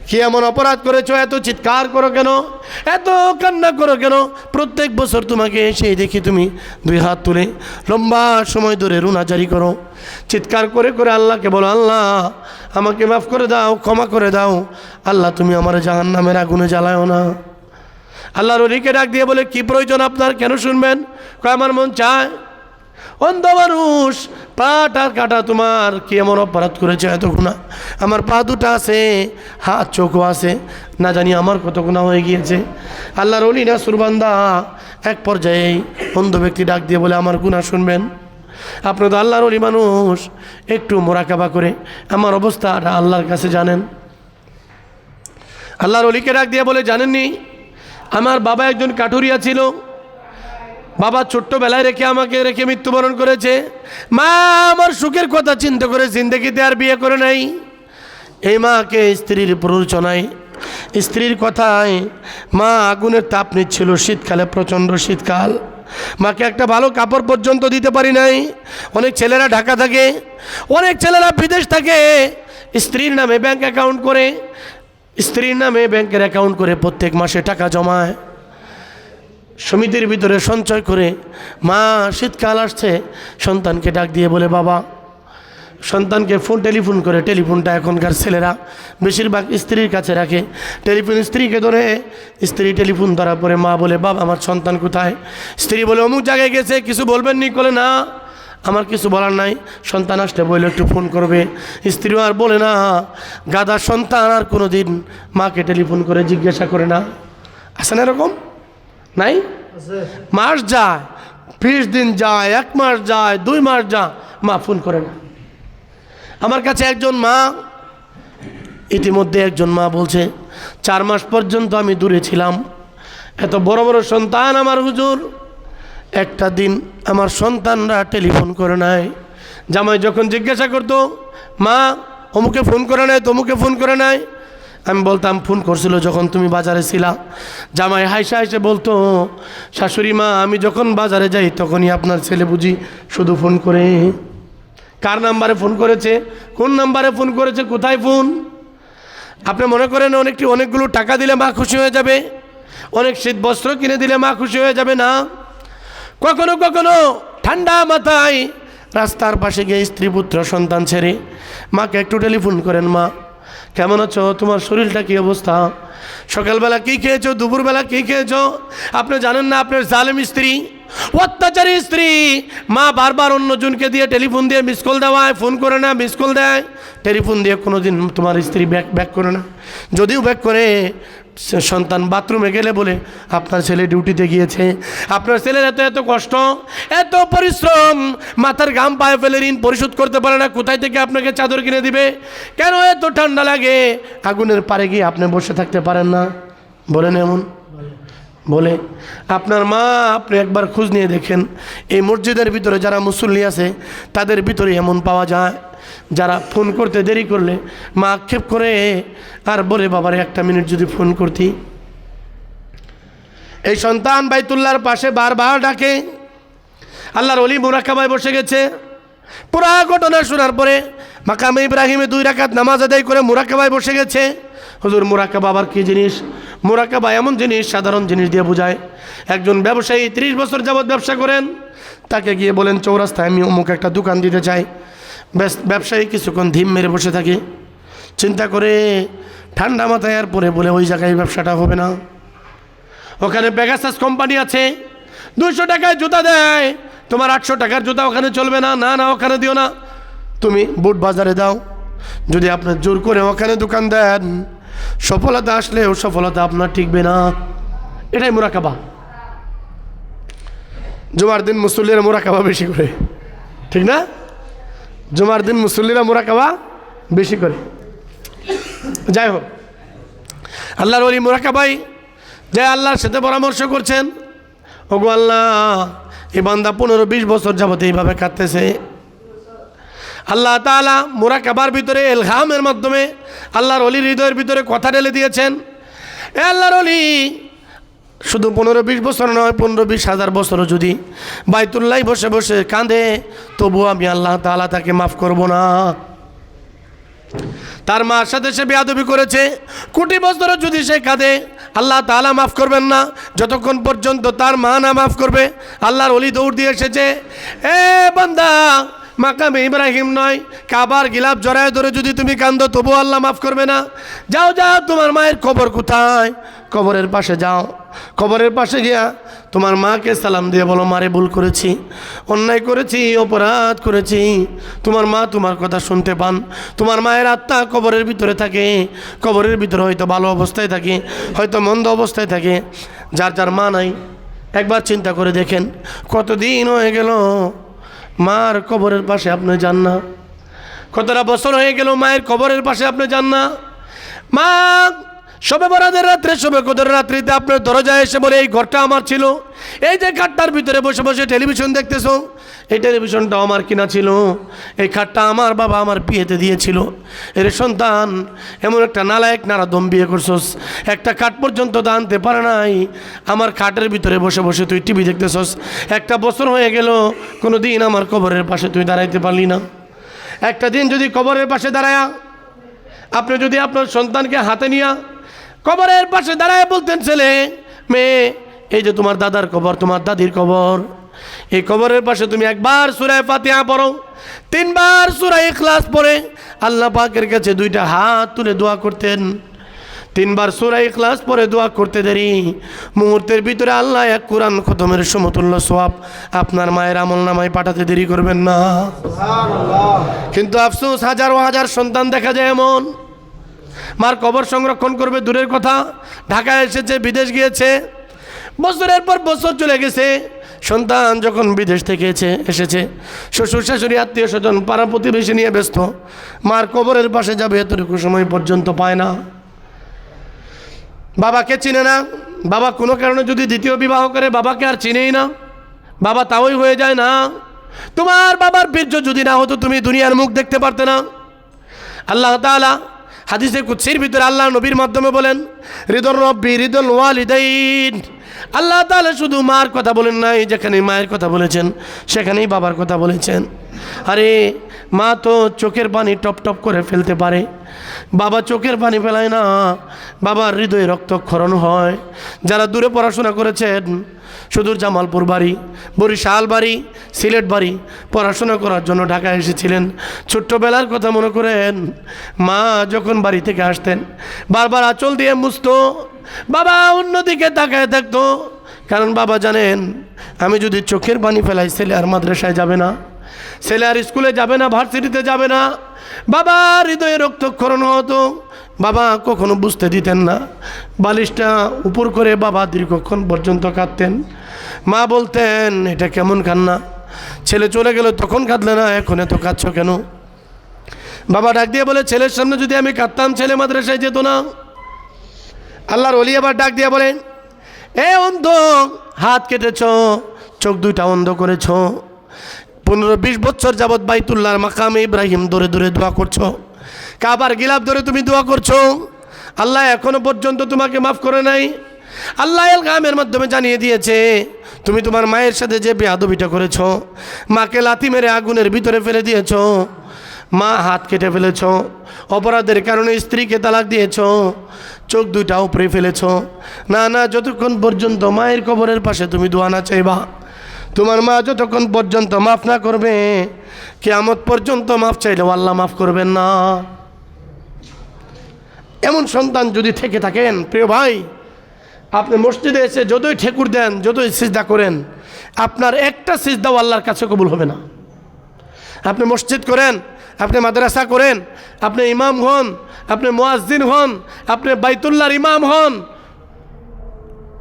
কি এমন অপরাধ করেছো? এত চিৎকার করো কেন? এত কান্না করো কেন? প্রত্যেক বছর তোমাকে এসে দেখি তুমি 2 হাত তুলে লম্বা সময় ধরে রুনা জারি করো, চিৎকার করে করে আল্লাহকে বলো, আল্লাহ আমাকে মাফ করে দাও, ক্ষমা করে দাও, আল্লাহ তুমি আমার জাহান্নামের আগুনে জ্বালায়ও না। আল্লাহর ওলিকে ডাক দিয়ে বলে, কি প্রয়োজন আপনার, কেন শুনবেন? কয়, আমার মন চায়। অন্ধ মানুষ, পাটা কাটা, তোমার কি এমন অপরাধ করেছে? এত গুনাহ, আমার পা 2টা আছে, হাত চোখও আছে, না জানি আমার কত গুনাহ হয়ে গিয়েছে। আল্লাহর ওলি না সুরবান্দা এক পর্যায়ে অন্ধ ব্যক্তি ডাক দিয়ে বলে, আমার গুনাহ শুনবেন? আপনি তো আল্লাহর ওলি মানুষ, একটু মোরাকাবা করে আমার অবস্থাটা আল্লাহর কাছে জানেন। আল্লাহর ওলিকে ডাক দিয়ে বলে, জানেননি আমার বাবা একজন কাঠুরিয়া ছিল, বাবা ছোট্টবেলায় আমাকে রেখে মৃত্যুবরণ করেছে। মা আমার সুখের কথা চিন্তা করে জিন্দেগিতে আর বিয়ে করে নাই। এই মাকে স্ত্রীর প্ররোচনায়, স্ত্রীর কথায় মা আগুনের তাপ নিচ্ছিল। শীতকালে, প্রচণ্ড শীতকাল, মাকে একটা ভালো কাপড় পর্যন্ত দিতে পারি নাই। অনেক ছেলেরা ঢাকা থাকে, অনেক ছেলেরা বিদেশ থাকে, স্ত্রীর নামে ব্যাংক অ্যাকাউন্ট করে, স্ত্রীর নামে ব্যাংকের অ্যাকাউন্ট করে প্রত্যেক মাসে টাকা জমায়, সমিতির ভিতরে সঞ্চয় করে। মা শীতকাল আসছে, সন্তানকে ডাক দিয়ে বলে, বাবা, সন্তানকে টেলিফোন করে, টেলিফোনটা এখনকার ছেলেরা বেশিরভাগ স্ত্রীর কাছে রাখে, টেলিফোন স্ত্রীকে ধরে, স্ত্রী টেলিফোন ধরার পরে মা বলে, বাবা আমার সন্তান কোথায়? স্ত্রী বলে, অমুক জায়গায় গেছে, কিছু বলবেন নি? বলে, না আমার কিছু বলার নাই, সন্তান আসলে বললে একটু ফোন করবে। স্ত্রীও আর বলে না, গাদা সন্তান আর কোনো দিন মাকে টেলিফোন করে জিজ্ঞাসা করে না। আছে না এরকম? নাই? মাস যায়, 20 দিন যায়, 1 মাস যায়, 2 মাস যায়, মা ফোন করে না। আমার কাছে একজন মা, ইতিমধ্যে একজন মা বলছে, 4 মাস পর্যন্ত আমি দূরে ছিলাম, এত বড় বড় সন্তান আমার হুজুর, একটা দিন আমার সন্তানরা টেলিফোন করে নাই। জামাই যখন জিজ্ঞাসা করতো, মা অমুকে ফোন করে নাই, তমুকে ফোন করে নাই, আমি বলতাম ফোন করছিল যখন তুমি বাজারে ছিলা। জামাই হাসে হাসে বলতো, শাশুড়ি মা আমি যখন বাজারে যাই তখনই আপনার ছেলে বুঝি শুধু ফোন করে। কার নাম্বারে ফোন করেছে, কোন নাম্বারে ফোন করেছে, কোথায় ফোন? আপনি মনে করেন অনেকগুলো টাকা দিলে মা খুশি হয়ে যাবে? অনেক শীত বস্ত্র কিনে দিলে মা খুশি হয়ে যাবে না? কখনো কখনো ঠান্ডা মাথায় রাস্তার পাশে গিয়ে স্ত্রী পুত্র সন্তান ছেড়ে মাকে একটু টেলিফোন করেন, মা কেমন আছো, তোমার শরীরটা কী অবস্থা, সকালবেলা কী খেয়েছো, দুপুরবেলা কী খেয়েছো? আপনি জানেন না আপনার জালেম স্ত্রী, অত্যাচারী স্ত্রী মা বারবার অন্যজনকে দিয়ে টেলিফোন দিয়ে মিস কল দেওয়ায়, ফোন করে না, মিস কল দেয়, টেলিফোন দিয়ে কোনো দিন তোমার স্ত্রী ব্যাক করে না। যদিও ব্যাক করে, সন্তান বাথরুমে গেলে বলে আপনার ছেলে ডিউটিতে গিয়েছে, আপনার ছেলের এত এত কষ্ট, এত পরিশ্রম, মাথার ঘাম পায়ে ফেলে ঋণ পরিশোধ করতে পারে না, কোথায় থেকে আপনাকে চাদর কিনে দিবে, কেন এত ঠান্ডা লাগে, আগুনের পাড়ে গিয়ে আপনি বসে থাকতে পারেন না, বলেন এমন বলে? আপনার মা, আপনি একবার খোঁজ নিয়ে দেখেন, এই মসজিদের ভিতরে যারা মুসল্লি আছে তাদের ভিতরে এমন পাওয়া যায় যারা ফোন করতে দেরি করলে মা আক্ষেপ করে আর বলে, বাবারে একটা মিনিট যদি ফোন করতি। এই সন্তান বাইতুল্লাহর পাশে বারবার ডাকে, আল্লাহর ওলি মুরাকাবায় বসে গেছে। পুরা ঘটনা শোনার পরে মাকামে ইব্রাহিমে 2 রাকাত নামাজ আদায় করে মুরাকাবায় বসে গেছে। হুজুর, মুরাকাবা আবার কী জিনিস? মুরাকাবা এমন জিনিস, সাধারণ জিনিস দিয়ে বোঝায়। একজন ব্যবসায়ী 30 বছর যাবৎ ব্যবসা করেন, তাকে গিয়ে বলেন চৌরাস্তায় আমি অমুক একটা দোকান দিতে চাই। ব্যবসায়ী কিছুক্ষণ ধিম মেরে বসে থাকে, চিন্তা করে ঠান্ডা মাথায় আর পরে বলে ওই জায়গায় ব্যবসাটা হবে না, ওখানে পেগাসাস কোম্পানি আছে, 200 টাকায় জুতা দেয়, তোমার 800 টাকার জুতা ওখানে চলবে না, না না ওখানে দিও না, তুমি বুট বাজারে দাও। যদি আপনার জোর করে ওখানে দোকান দেন, সফলতা আসলেও সফলতা আপনার টিকবে না। এটাই মুরাকাবা। জুমার দিন মুসল্লিরা মুরাকাবা বেশি করে, ঠিক না? জুমার দিন মুসল্লিরা মুরাকাবা বেশি করে। যাই হোক, আল্লাহর ওলি মুরাকাবাই যে আল্লাহর সাথে পরামর্শ করছেন, ওগো আল্লাহ, এই বান্দা 15-20 বছর যাবত এইভাবে কাঁদতেছে। আল্লাহ তাআলা মুরাকাবার ভিতরে ইলহামের মাধ্যমে আল্লাহর ওলির হৃদয়ের ভিতরে কথা ঢেলে দিয়েছেন। এ আল্লাহর ওলি শুধু 15-20 বছর নয়, 15-20 হাজার বছরও যদি বাইতুল্লাহ বসে বসে কাঁদে, তবুও আমি আল্লাহ তাআলা তাকে মাফ করব না। তার মার সাথে সে বেয়াদবি করেছে, কোটি বছরও যদি সে কাঁদে, আল্লাহ তাআলা মাফ করবেন না যতক্ষণ পর্যন্ত তার মা না মাফ করবে। আল্লাহর ওলি দৌড় দিয়ে এসেছে, এ বান্দা, মাকামে ইব্রাহিম নয়, কাবার গিলাফ জড়ায় ধরে যদি তুমি কান্দো, তবু আল্লাহ মাফ করবে না। যাও যাও, তোমার মায়ের কবর কোথায়? কবরের পাশে যাও, কবরের পাশে গিয়া তোমার মাকে সালাম দিয়ে বলো, মারে ভুল করেছি, অন্যায় করেছি, অপরাধ করেছি। তোমার মা তোমার কথা শুনতে পান, তোমার মায়ের আত্মা কবরের ভিতরে থাকে, কবরের ভিতরে হয়তো ভালো অবস্থায় থাকে, হয়তো মন্দ অবস্থায় থাকে। যার যার মা নাই, একবার চিন্তা করে দেখেন, কতদিন হয়ে গেল মার কবরের পাশে আপনি যান না, কতটা বছর হয়ে গেল মায়ের কবরের পাশে আপনি যান না। মা শবে বরাতের রাত্রে, শবে কদরের রাত্রিতে আপনার দরজায় এসে বলে, এই ঘরটা আমার ছিল, এই যে খাটটার ভিতরে বসে বসে টেলিভিশন দেখতেছো, এই টেলিভিশনটাও আমার কিনা ছিল, এই খাটটা আমার বাবা আমার বিয়েতে দিয়েছিল। এর সন্তান, এমন একটা নালায়েক নারাদম বিয়ে করছস, একটা খাট পর্যন্ত আনতে পারে নাই, আমার খাটের ভিতরে বসে বসে তুই টিভি দেখতেছস। একটা বছর হয়ে গেল, কোনো দিন আমার কবরের পাশে তুই দাঁড়াইতে পারলি না। একটা দিন যদি কবরের পাশে দাঁড়ায়া আপনি যদি আপনার সন্তানকে হাতে নিয়া কবরের পাশে দাঁড়ায় বলতেন, ছেলে মেয়ে, এই যে তোমার দাদার কবর, তোমার দাদির কবর, এই কবরের পাশে তুমি একবার সূরা ফাতিহা পড়ো, 3 বার সূরা ইখলাস পড়ে আল্লাহ পাকের কাছে 2টা হাত তুলে দোয়া করতেন। 3 বার সূরা ইখলাস পড়ে দোয়া করতে দেরি, মুহূর্তের ভিতরে আল্লাহ এক কোরআন খতমের সমতুল্য সওয়াব আপনার মায়ের আমলনামায় পাঠাতে দেরি করবেন না। সুবহানাল্লাহ। কিন্তু আফসোস, হাজার ও হাজার সন্তান দেখা যায় এমন, মার কবর সংরক্ষণ করবে দূরের কথা, ঢাকায় এসেছে, বিদেশ গিয়েছে, বছরের পর বছর চলে গেছে, সন্তান যখন বিদেশ থেকে এসেছে, শ্বশুর শাশুড়ি আত্মীয় স্বজন পাড়া প্রতিবেশী নিয়ে ব্যস্ত, মার কবরের পাশে যাবে এতটুকু সময় পর্যন্ত পায় না। বাবাকে চিনে না, বাবা কোনো কারণে যদি দ্বিতীয় বিবাহ করে বাবাকে আর চিনেই না, বাবা তাওই হয়ে যায় না। তোমার বাবার বীর্য যদি না হতো তুমি দুনিয়ার মুখ দেখতে পারতে না। আল্লাহ তাআলা হাদিসে কুদসির ভিতরে আল্লাহ নবীর মাধ্যমে বলেন, রিদুর রব্বি রিদুল ওয়ালিদাইন, আল্লাহ তাআলা শুধু মার কথা বলেন নাই, যেখানে মায়ের কথা বলেছেন সেখানেই বাবার কথা বলেছেন। আরে মা তো চোখের পানি টপ টপ করে ফেলতে পারে, বাবা চোখের পানি ফেলায় না, বাবার হৃদয়ে রক্তক্ষরণ হয়। যারা দূরে পড়াশোনা করেছেন, সুদূর জামালপুর বাড়ি, বরিশাল বাড়ি, সিলেট বাড়ি, পড়াশোনা করার জন্য ঢাকায় এসেছিলেন, ছোট্টবেলার কথা মনে করেন। মা যখন বাড়ি থেকে আসতেন বারবার আঁচল দিয়ে মুছতো, বাবা অন্যদিকে তাকায় থাকতো। কারণ বাবা জানেন আমি যদি চোখের পানি ফেলাই ছেলে আর মাদ্রাসায় যাবে না, ছেলে আর স্কুলে যাবে না, ভার্সিটিতে যাবে না। বাবার হৃদয়ে রক্তক্ষরণ হতো। বাবা কখনো বুঝতে দিতেন না। বালিশটা উপর করে বাবা দীর্ঘক্ষণ পর্যন্ত কাঁদতেন। মা বলতেন এটা কেমন কান্না, ছেলে চলে গেল তখন কাঁদলে না, এখন এত কাঁদছ কেন? বাবা ডাক দিয়ে বলে ছেলের সামনে যদি আমি কাঁদতাম ছেলে মাদ্রাসায় যেত না। আল্লাহর ওলি আবার ডাক দিয়ে বলেন, এ অন্ধ, হাত কেটেছ, চোখ দুইটা অন্ধ করেছ, 15-20 বছর যাবৎ বাইতুল্লাহর মাকামে ইব্রাহিম ধরে ধরে দোয়া করছো, কাবার গিলাফ ধরে তুমি দোয়া করছো, আল্লাহ এখনো পর্যন্ত তোমাকে মাফ করে নাই। আল্লাহ ইলহামের মাধ্যমে জানিয়ে দিয়েছে তুমি তোমার মায়ের সাথে যে বেয়াদবিটা করেছো, মাকে লাথি মেরে আগুনের ভিতরে ফেলে দিয়েছো, মা হাত কেটে ফেলেছ, অপরাধের কারণে স্ত্রীকে তালাক দিয়েছ, চোখ দুইটা উপরে ফেলেছ। না না, যতক্ষণ পর্যন্ত মায়ের কবরের পাশে তুমি দোয়া না চাইবা, তোমার মা যতক্ষণ পর্যন্ত মাফ না করবে, কিয়ামত পর্যন্ত মাফ চাইলেও আল্লাহ মাফ করবেন না। এমন সন্তান যদি থেকে থাকেন, প্রিয় ভাই, আপনি মসজিদে এসে যতই ঠেকুর দেন, যতই সিজদা করেন, আপনার একটা সিজদাও আল্লাহর কাছে কবুল হবে না। আপনি মসজিদ করেন, আপনি মাদ্রাসা করেন, আপনি ইমাম হন, আপনি মুয়াজ্জিন হন, আপনি বাইতুল্লাহর ইমাম হন,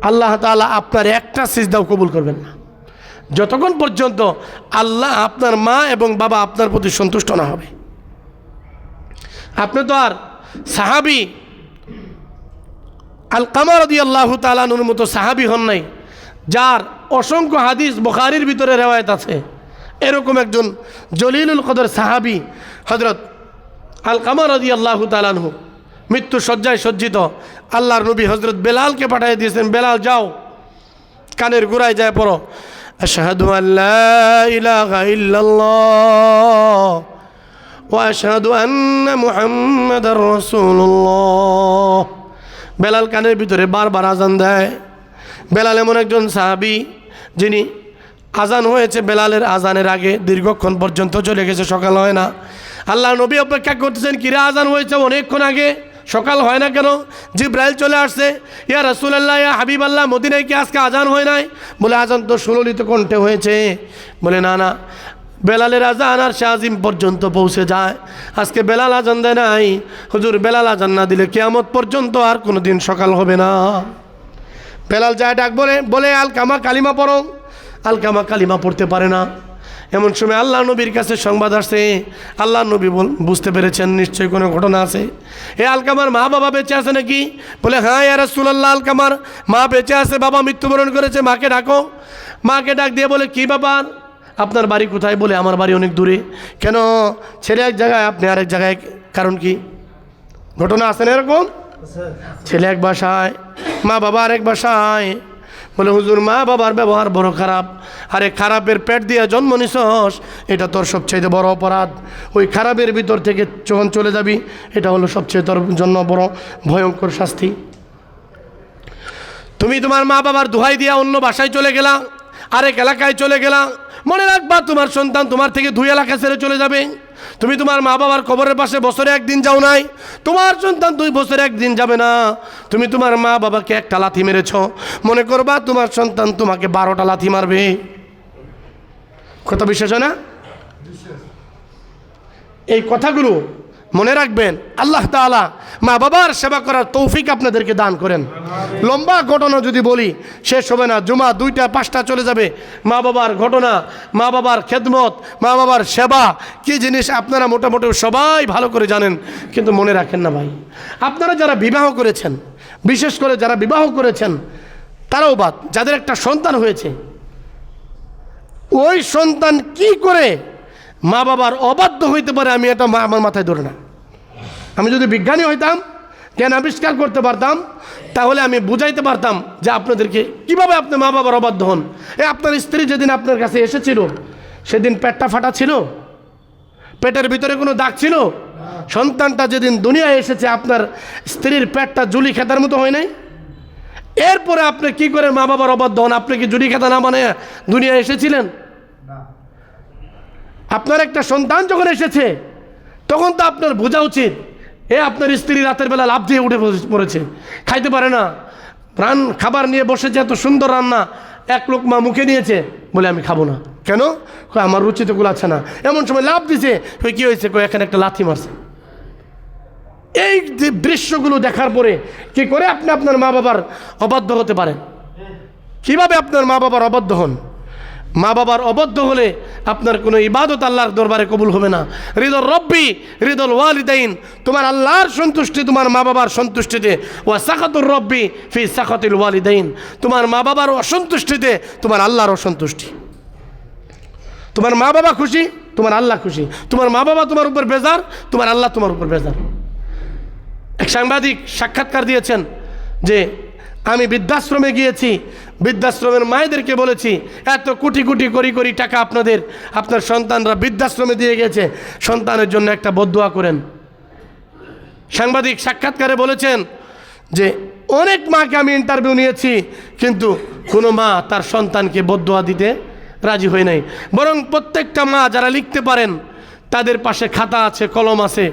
আল্লাহ তাআলা আপনার একটা সিজদাও কবুল করবেন না যতক্ষণ পর্যন্ত আল্লাহ আপনার মা এবং বাবা আপনার প্রতি সন্তুষ্ট না হবে। আপনি তো আর সাহাবী আলকামা রাদিয়াল্লাহু তাআলা আনহুর মতো সাহাবী হন নাই, যার অসংখ্য হাদিস বুখারীর ভিতরে রেওয়ায়েত আছে। এরকম একজন জলিলুল কদর সাহাবী হযরত আলকামা রাদিয়াল্লাহু তাআলা আনহু মৃত্যু শয্যায় সজ্জিত। আল্লাহর নবী হযরত বেলালকে পাঠিয়ে দিয়েছেন, বেলাল যাও, কানের গোড়ায় যায় পড়ো, আশহাদু আল্লা ইলাহা ইল্লাল্লাহ ওয়া আশহাদু আন্না মুহাম্মাদার রাসূলুল্লাহ। বেলাল কানের ভিতরে বারবার আজান দেয়। বেলাল এমন একজন সাহাবী যিনি আজান হয়েছে বেলালের আজানের আগে দীর্ঘক্ষণ পর্যন্ত চলে গেছে, সকাল হয় না। আল্লাহ নবী অপেক্ষা করতেছেন, কিরে আজান হয়েছে অনেকক্ষণ আগে, সকাল হয় না কেন? জিব্রাইল চলে আসছে, ইয়া রাসূলুল্লাহ, ইয়া হাবিবাল্লাহ, মদিনায় কি আজকে আজান হয় নাই? বলে আজান তো সুললিত কণ্ঠে হয়েছে। বলে না না, বেলালের আজান আর শাহজিম পর্যন্ত পৌঁছে যায়, আজকে বেলাল আজান দেয় নাই। হুজুর বেলাল আজান না দিলে কিয়ামত পর্যন্ত আর কোনো দিন সকাল হবে না। বেলাল যায় ডাক বলে আলকামা কালিমা পড়ো। আলকামা কালিমা পড়তে পারে না। এমন সময় আল্লাহ নবীর কাছে সংবাদ আসছে। আল্লাহ নবী বুঝতে পেরেছেন নিশ্চয়ই কোনো ঘটনা আছে। এ আলকামার মা বাবা বেঁচে আছে নাকি? বলে হ্যাঁ ইয়া রাসূলুল্লাহ, আলকামার মা বেঁচে আছে, বাবা মৃত্যুবরণ করেছে, মাকে ডাকো। মাকে ডাক দিয়ে বলে কি ব্যাপার, আপনার বাড়ি কোথায়? বলে আমার বাড়ি অনেক দূরে। কেন, ছেলে এক জায়গায় আপনি আরেক জায়গায়, কারণ কি? ঘটনা আছে না এরকম? ছেলে এক বাসায়, মা বাবা আরেক বাসায়। বলে হুজুর মা বাবার ব্যবহার বড় খারাপ। আরে খারাপের পেট দিয়ে জন্ম নিছস, এটা তোর সবচেয়ে বড় অপরাধ। ওই খারাপের ভিতর থেকে যখন চলে যাবি, এটা হলো সবচেয়ে তোর জন্য বড় ভয়ঙ্কর শাস্তি। তুমি তোমার মা বাবার দোহাই দিয়া অন্য বাসায় চলে গেলা, আরেক এলাকায় চলে গেলা, মনে রাখবা তোমার সন্তান তোমার থেকে 2 এলাকা ছেড়ে চলে যাবে। তুমি তোমার মা বাবার কবরের পাশে বছরে একদিন যাও নাই, তোমার সন্তান 2 বছরে একদিন যাবে না। তুমি তোমার মা বাবাকে একটা লাথি মেরেছ, মনে করবা তোমার সন্তান তোমাকে 12টা লাথি মারবে। কথা বিশ্বাস হয় না? এই কথাগুলো মনে রাখবেন। আল্লাহ তাআলা মা বাবার সেবা করার তৌফিক আপনাদেরকে দান করেন। লম্বা ঘটনা যদি বলি শেষ হবে না, জুমা 2টা 5টা চলে যাবে। মা বাবার ঘটনা, মা বাবার খেদমত, মা বাবার সেবা কি জিনিস আপনারা মোটামুটি সবাই ভালো করে জানেন, কিন্তু মনে রাখেন না ভাই। আপনারা যারা বিবাহ করেছেন, বিশেষ করে যারা বিবাহ করেছেন তারাও বাদ, যাদের একটা সন্তান হয়েছে, ওই সন্তান কি করে মা বাবার অবাধ্য হইতে পারে, আমি এটা আমার মাথায় ধরে না। আমি যদি বিজ্ঞানী হইতাম জ্ঞান আবিষ্কার করতে পারতাম, তাহলে আমি বুঝাইতে পারতাম যে আপনাদেরকে কিভাবে আপনি মা বাবার অবাধ্য হন। আপনার স্ত্রী যেদিন আপনার কাছে এসেছিল সেদিন পেটটা ফাটা ছিল? পেটের ভিতরে কোনো দাগ ছিল? সন্তানটা যেদিন দুনিয়ায় এসেছে আপনার স্ত্রীর পেটটা জুলি খেতার মতো হয় নাই? এরপরে আপনি কি করে মা বাবার অবাধ্য হন? আপনি কি জুলি খেতা না বানায় দুনিয়ায় এসেছিলেন? আপনার একটা সন্তান যখন এসেছে তখন তো আপনার বোঝা উচিত আপনার স্ত্রী রাতের বেলা লাফ দিয়ে উঠে পড়েছে, খাইতে পারে না, খাবার নিয়ে বসেছে, এত সুন্দর রান্না, এক লোকমা মুখে নিয়েছে, বলে আমি খাবো না। কেন? আমার রুচিতে কুলাচ্ছে না। এমন সময় লাফ দিছে, কি হয়েছে? এখানে একটা লাথি মারছে। এই দৃশ্যগুলো দেখার পরে কি করে আপনি আপনার মা বাবার অবাধ্য হতে পারেন? কিভাবে আপনার মা বাবার অবাধ্য হন? মা বাবার অবাধ্য হলে আপনার কোনো ইবাদত আল্লাহর দরবারে কবুল হবে না। রিদল রব্বি রিদল ওয়ালিদাইন, তোমার আল্লাহর সন্তুষ্টি তোমার মা বাবার সন্তুষ্টিতে, ওয়া সাখাতুর রব্বি ফি সাখাতিল ওয়ালিদাইন, তোমার মা বাবার অসন্তুষ্টিতে তোমার আল্লাহর অসন্তুষ্টি। তোমার মা বাবা খুশি, তোমার আল্লাহ খুশি। তোমার মা বাবা তোমার উপর বেজার, তোমার আল্লাহ তোমার উপর বেজার। এক সাংবাদিক সাক্ষাৎকার দিয়েছেন যে আমি বৃদ্ধাশ্রমে গিয়েছি, বৃদ্ধাশ্রমের মায়েদেরকে বলেছি এত কোটি কোটি করি টাকা আপনার সন্তানরা বৃদ্ধাশ্রমে দিয়ে গেছে, সন্তানের জন্য একটা বদদুয়া করেন। সাংবাদিক সাক্ষাৎকারে বলেছেন যে অনেক মাকে আমি ইন্টারভিউ নিয়েছি, কিন্তু কোনো মা তার সন্তানকে বদদুয়া দিতে রাজি হয় নাই। বরং প্রত্যেকটা মা যারা লিখতে পারেন তাদের পাশে খাতা আছে, কলম আছে,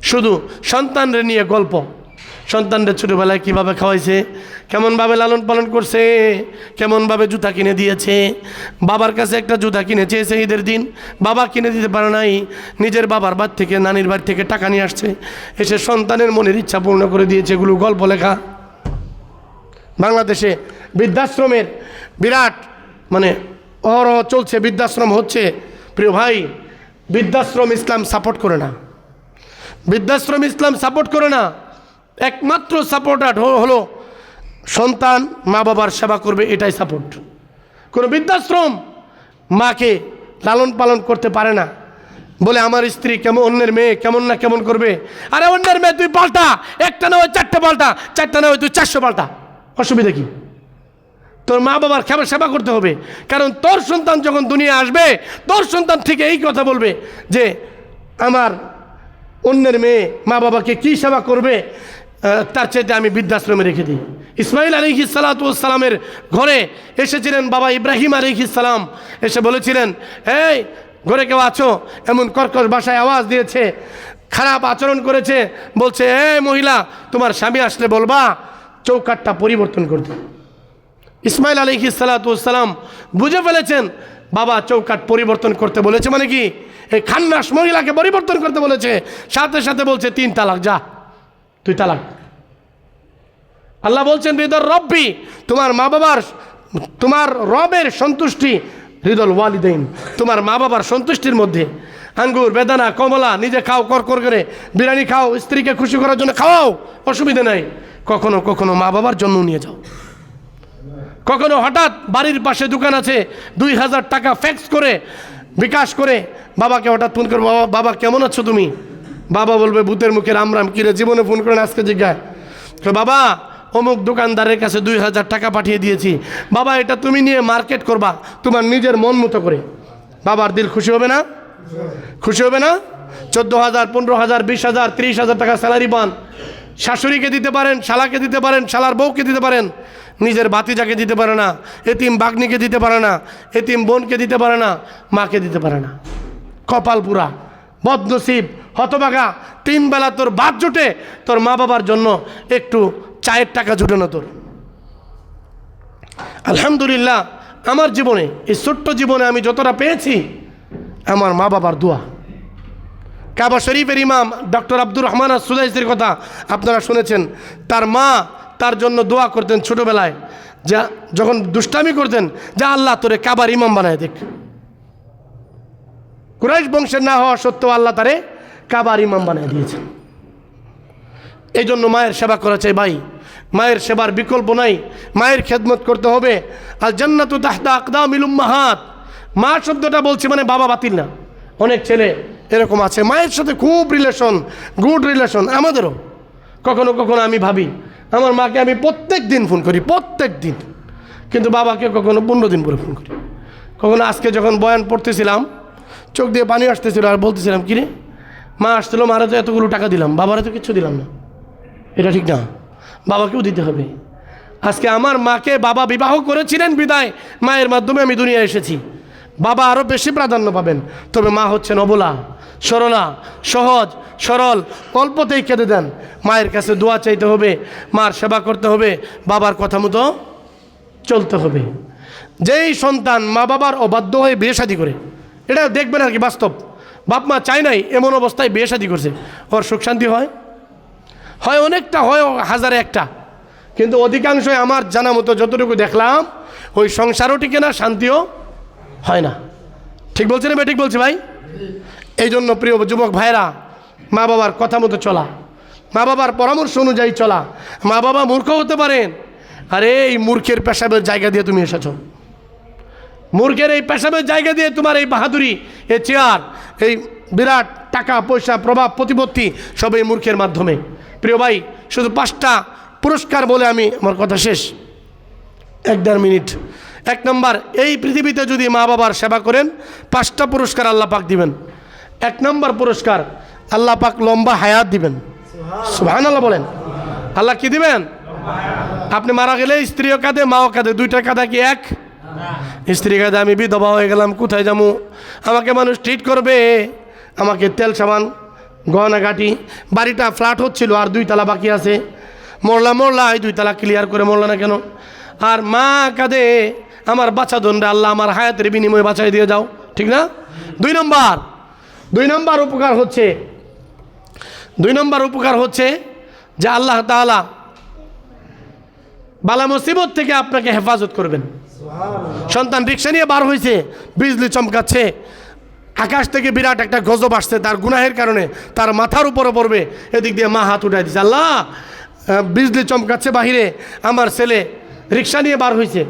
শুধু সন্তানরে নিয়ে গল্প। সন্তানদের ছোটোবেলায় কীভাবে খাওয়াইছে, কেমনভাবে লালন পালন করছে, কেমনভাবে জুতা কিনে দিয়েছে। বাবার কাছে একটা জুতা কিনে চেয়েছে ঈদের দিন, বাবা কিনে দিতে পারে নাই, নিজের বাবার বাড়ি থেকে নানির বাড়ি থেকে টাকা নিয়ে আসছে, এসে সন্তানের মনের ইচ্ছা পূর্ণ করে দিয়েছে। এগুলো গল্প লেখা। বাংলাদেশে বৃদ্ধাশ্রমের বিরাট অহরহ চলছে, বৃদ্ধাশ্রম হচ্ছে। প্রিয় ভাই, বৃদ্ধাশ্রম ইসলাম সাপোর্ট করে না। বৃদ্ধাশ্রম ইসলাম সাপোর্ট করে না। একমাত্র সাপোর্টার হলো সন্তান মা বাবার সেবা করবে, এটাই সাপোর্ট। কোনো বৃদ্ধাশ্রম মাকে লালন পালন করতে পারে না, বলে আমার স্ত্রী কেমন, অন্যের মেয়ে কেমন না কেমন করবে। আরে অন্যের মেয়ে তুই পাল্টা, একটা না হয় চারটে পাল্টা, চারটা না হয় তুই 400 পাল্টা, অসুবিধা কি? তোর মা বাবার সেবা করতে হবে। কারণ তোর সন্তান যখন দুনিয়া আসবে, তোর সন্তান থেকে এই কথা বলবে যে আমার অন্যের মেয়ে মা বাবাকে কি সেবা করবে, তার চাইতে আমি বৃদ্ধাশ্রমে রেখে দিই। ইসমাইল আলাইহিস সালাতু ওয়াস সালামের ঘরে এসেছিলেন বাবা ইব্রাহিম আলাইহিস সালাম, এসে বলেছিলেন এই ঘরে কেউ আছো? এমন কর্কশ ভাষায় আওয়াজ দিয়েছে, খারাপ আচরণ করেছে। বলছে এই মহিলা, তোমার স্বামী আসলে বলবা চৌকাঠটা পরিবর্তন করতে। ইসমাইল আলাইহিস সালাতু ওয়াস সালাম বুঝে ফেলেছেন বাবা চৌকাঠ পরিবর্তন করতে বলেছে মানে কি, এই খান্নাস মহিলাকে পরিবর্তন করতে বলেছে। সাথে সাথে বলছে 3 তালাক, যা তুই তালাক। আল্লাহ বলছেন রিদল রব্বি, তোমার মা বাবার, তোমার রবের সন্তুষ্টি, রিদল ওয়ালিদাইন, তোমার মা বাবার সন্তুষ্টির মধ্যে। আঙ্গুর, বেদানা, কমলা নিজে খাও, কর করে বিরিয়ানি খাও, স্ত্রীকে খুশি করার জন্য খাওয়াও, অসুবিধা নাই। কখনো কখনো মা বাবার জন্য নিয়ে যাও। কখনো হঠাৎ বাড়ির পাশে দোকান আছে, 2000 টাকা ফ্যাক্স করে বিকাশ করে বাবাকে হঠাৎ ফোন করবো, বাবা কেমন আছো তুমি? বাবা বলবে ভূতের মুখে রাম রাম, কিরে জীবনে ফোন করেন আজকে জিজ্ঞায়? বাবা অমুক দোকানদারের কাছে 2000 টাকা পাঠিয়ে দিয়েছি, বাবা এটা তুমি নিয়ে মার্কেট করবা তোমার নিজের মন মতো করে। বাবার দিল খুশি হবে না? খুশি হবে না? 14,000, 15,000, 20,000, 30,000 টাকা স্যালারি পান, শাশুড়িকে দিতে পারেন, শালাকে দিতে পারেন, শালার বউকে দিতে পারেন, নিজের ভাতিজাকে দিতে পারে না, এতিম বাগ্নিকে দিতে পারে না, এতিম বোনকে দিতে পারে না, মাকে দিতে পারে না। কপাল পুরা, বদনসিব, হতভাগা। 3 বেলা তোর ভাত জুটে, তোর মা বাবার জন্য একটু চায়ের টাকা জুটে না তোর। আলহামদুলিল্লাহ, আমার জীবনে, এই ছোট্ট জীবনে আমি যতটা পেয়েছি আমার মা বাবার দোয়া। কাবা শরীফের ইমাম ডক্টর আব্দুর রহমান আস-সুদাইসির কথা আপনারা শুনেছেন। তার মা তার জন্য দোয়া করতেন ছোটোবেলায়, যা যখন দুষ্টামি করতেন, যা আল্লাহ তোরে কাবার ইমাম বানায় দেখ। কুরাইশ বংশের না হওয়া সত্ত্বেও আল্লাহ তারে কাবার ইমাম বানিয়ে দিয়েছেন। এই জন্য মায়ের সেবা করা চাই ভাই, মায়ের সেবার বিকল্প নাই, মায়ের খেদমত করতে হবে। আর জান্নাতু তাহতা আকদামিল উম্মাহাত, মা শব্দটা বলছি মানে বাবা বাতিল না। অনেক ছেলে এরকম আছে মায়ের সাথে খুব রিলেশন, গুড রিলেশন, আমাদেরও কখনো কখনো আমি ভাবি আমার মাকে আমি প্রত্যেক দিন ফোন করি, প্রত্যেক দিন, কিন্তু বাবাকে কখনো 15 দিন পরে ফোন করি। কখনো আজকে যখন বয়ান পড়তেছিলাম চোখ দিয়ে পানি আসতেছিল আর বলতেছিলাম, কিরে মা আসছিল, মারা তো এতগুলো টাকা দিলাম, বাবারা তো কিচ্ছু দিলাম না, এটা ঠিক না, বাবাকেও দিতে হবে। আজকে আমার মাকে বাবা বিবাহ করেছিলেন বিদায় মায়ের মাধ্যমে আমি দুনিয়া এসেছি। বাবা আরও বেশি প্রাধান্য পাবেন, তবে মা হচ্ছেন অবলা, সরলা, সহজ সরল, অল্পতেই কেঁদে দেন। মায়ের কাছে দোয়া চাইতে হবে, মার সেবা করতে হবে, বাবার কথা মতো চলতে হবে। যেই সন্তান মা বাবার অবাধ্য হয়ে বিয়ে শাদী করে, এটা দেখবেন আর কি বাস্তব, বাপ মা চায় নাই এমন অবস্থায় বিয়ে শাদী করছে, ওর সুখ শান্তি হয়? হয় অনেকটা, হয় হাজারে একটা, কিন্তু অধিকাংশই আমার জানা মতো যতটুকু দেখলাম ওই সংসারও টিকে না, শান্তিও হয় না। ঠিক বলছি না? ঠিক বলছি ভাই? এই জন্য প্রিয় যুবক ভাইরা, মা বাবার কথা মতো চলা, মা বাবার পরামর্শ অনুযায়ী চলা। মা বাবা মূর্খ হতে পারেন, আরে এই মূর্খের পেশাবের জায়গা দিয়ে তুমি এসেছ, মূর্খের এই পেশাবের জায়গা দিয়ে তোমার এই বাহাদুরি, এই চেয়ার, এই বিরাট টাকা পয়সা, প্রভাব প্রতিপত্তি সব এই মূর্খের মাধ্যমে। প্রিয় ভাই, শুধু 5টা পুরস্কার বলে আমি আমার কথা শেষ, 1-1.5 মিনিট। 1 নম্বর, এই পৃথিবীতে যদি মা বাবার সেবা করেন 5টা পুরস্কার আল্লাহ পাক দিবেন। 1 নম্বর পুরস্কার, আল্লাহ পাক লম্বা হায়াত দিবেন। সুবহানাল্লাহ বলেন। আল্লাহ কি দিবেন? আপনি মারা গেলে স্ত্রীও কাঁদে, মাও কাঁদে, 2টা কাঁদা কি এক? স্ত্রী কাঁদে আমি বিধবা হয়ে গেলাম, কোথায় যাবো, আমাকে মানুষ ট্রিট করবে, আমাকে তেল সাবান গহনাগাটি, বাড়িটা ফ্ল্যাট হচ্ছিল আর 2 তালা বাকি আছে, মরলা এই 2 তালা ক্লিয়ার করে মরলা না কেন? আর মা কাঁদে আমার বাচ্চা দণ্ডে, আল্লাহ আমার হায়াতের বিনিময়ে বাঁচাই দিয়ে যাও, ঠিক না? 2 নম্বর উপকার হচ্ছে, 2 নম্বর উপকার হচ্ছে যে আল্লাহ তাআলা বালা মুসিবত থেকে আপনাকে হেফাজত করবেন। সন্তান রিক্সা নিয়ে বার হয়েছে, বিজলি চমকাচ্ছে, আকাশ থেকে বিরাট একটা গজব আসছে, তার গুনাহের কারণে তার মাথার উপরে পড়বে, এদিক দিয়ে মা হাত উঠাই দিচ্ছে, আল্লাহ বিজলি চমকাচ্ছে বাহিরে, আমার ছেলে রিক্সা নিয়ে বার হয়েছে,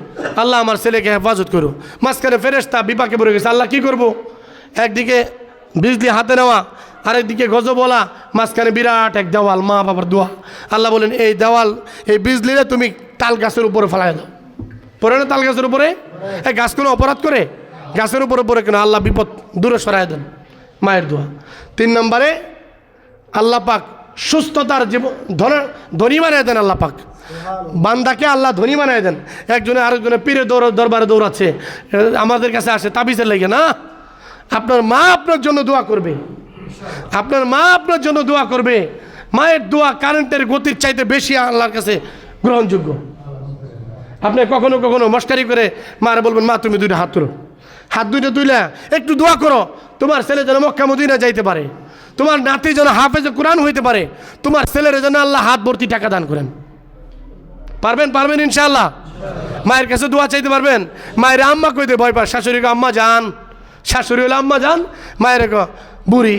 আল্লাহ আমার ছেলেকে হেফাজত করো। মাঝখানে ফেরেশতা বিপাকে পড়ে গেছে, আল্লাহ কি করব? একদিকে বিজলি হাতে নেওয়া, আরেকদিকে গজবলা, মাঝখানে বিরাট এক দেওয়াল, মা বাবার দোয়া। আল্লাহ বলেন, এই দেওয়াল, এই বিজলিরে তুমি তাল গাছের উপরে ফেলাই দাও। পড়ে না তাল গাছের উপরে? এই গাছ কোনো অপরাধ করে? গাছের উপরে পড়ে কেন? আল্লাহ বিপদ দূরে সরাই দেন, মায়ের দোয়া। 3 নম্বরে, আল্লাহ পাক সুস্থতার জীবন ধনী বানায় দেন। আল্লাহ পাক বান্দাকে আল্লাহ ধনী বানায় দেন। একজনে আরেকজনে পীরের দরবারে দৌড়াচ্ছে, আমাদের কাছে আসে তাবিজের লেগে না। আপনার মা আপনার জন্য দোয়া করবে, আপনার মা আপনার জন্য দোয়া করবে। মায়ের দোয়া কারেন্টের গতির চাইতে বেশি আল্লাহর কাছে গ্রহণযোগ্য। আপনি কখনো কখনো মস্কারি করে মারে বলবেন, মা তুমি 2টা হাত তুলো, হাত 2টা তুলে একটু দোয়া করো, তোমার ছেলে যেন মক্কা মদিনা যাইতে পারে, তোমার নাতি যেন হাফেজে কোরআন হইতে পারে, তোমার ছেলের যেন আল্লাহ হাত ভর্তি টাকা দান করেন। পারবেন ইনশাআল্লাহ? মায়ের কাছে দোয়া চাইতে পারবেন? মায়ের আম্মা কইতে ভয় পায়, শাশুড়িকে আম্মা যান, শাশুড়ি হলে আম্মা যান, মায়ের বুড়ি,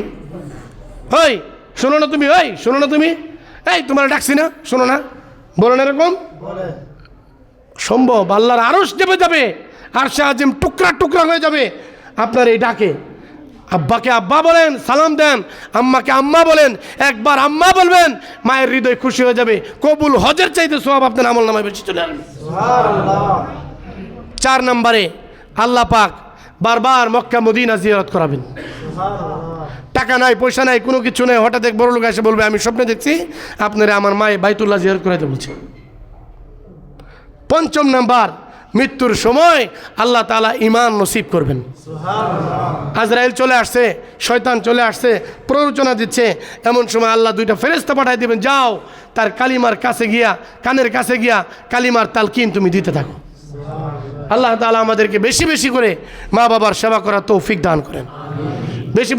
ওই শোনো না তুমি, ওই শোনো না তুমি, এই তোমার ডাকছি না, শোনো না, বলো না এরকম সম্ভব? আল্লাহর আরশ চেপে যাবে, আরশে আজিম টুকরা টুকরা হয়ে যাবে আপনার এই ডাকে। আব্বাকে আব্বা বলেন, সালাম দেন, আম্মাকে আম্মা বলেন, একবার আম্মা বলবেন, মায়ের হৃদয় খুশি হয়ে যাবে, কবুল হজের চাইতে সওয়াব আপনার আমল নামায় বেশি চলে আসবে। 4 নম্বরে, আল্লাহ পাক বারবার মক্কা মদিনা জিয়ারত করাবেন। টাকা নাই, পয়সা নাই, কোনো কিছু নেই, হঠাৎ এক বড় লোক এসে বলবে, আমি স্বপ্নে দেখছি আপনারা আমার মায়ে বাইতুল্লাহ জিয়ারত করাইতে বলছে। 5 নম্বর, মৃত্যুর সময় আল্লাহ তাআলা ঈমান নসিব করবেন। আজরাইল চলে আসছে, শয়তান চলে আসছে, প্ররোচনা দিচ্ছে, এমন সময় আল্লাহ 2টা ফেরেশতা পাঠাই দিবেন, যাও তার কালিমার কাছে গিয়া, কানের কাছে গিয়া কালিমার তালকিন তুমি দিতে থাকো। আল্লাহ তাআলা আমাদেরকে বেশি বেশি করে মা বাবার সেবা করার তৌফিক দান করেন।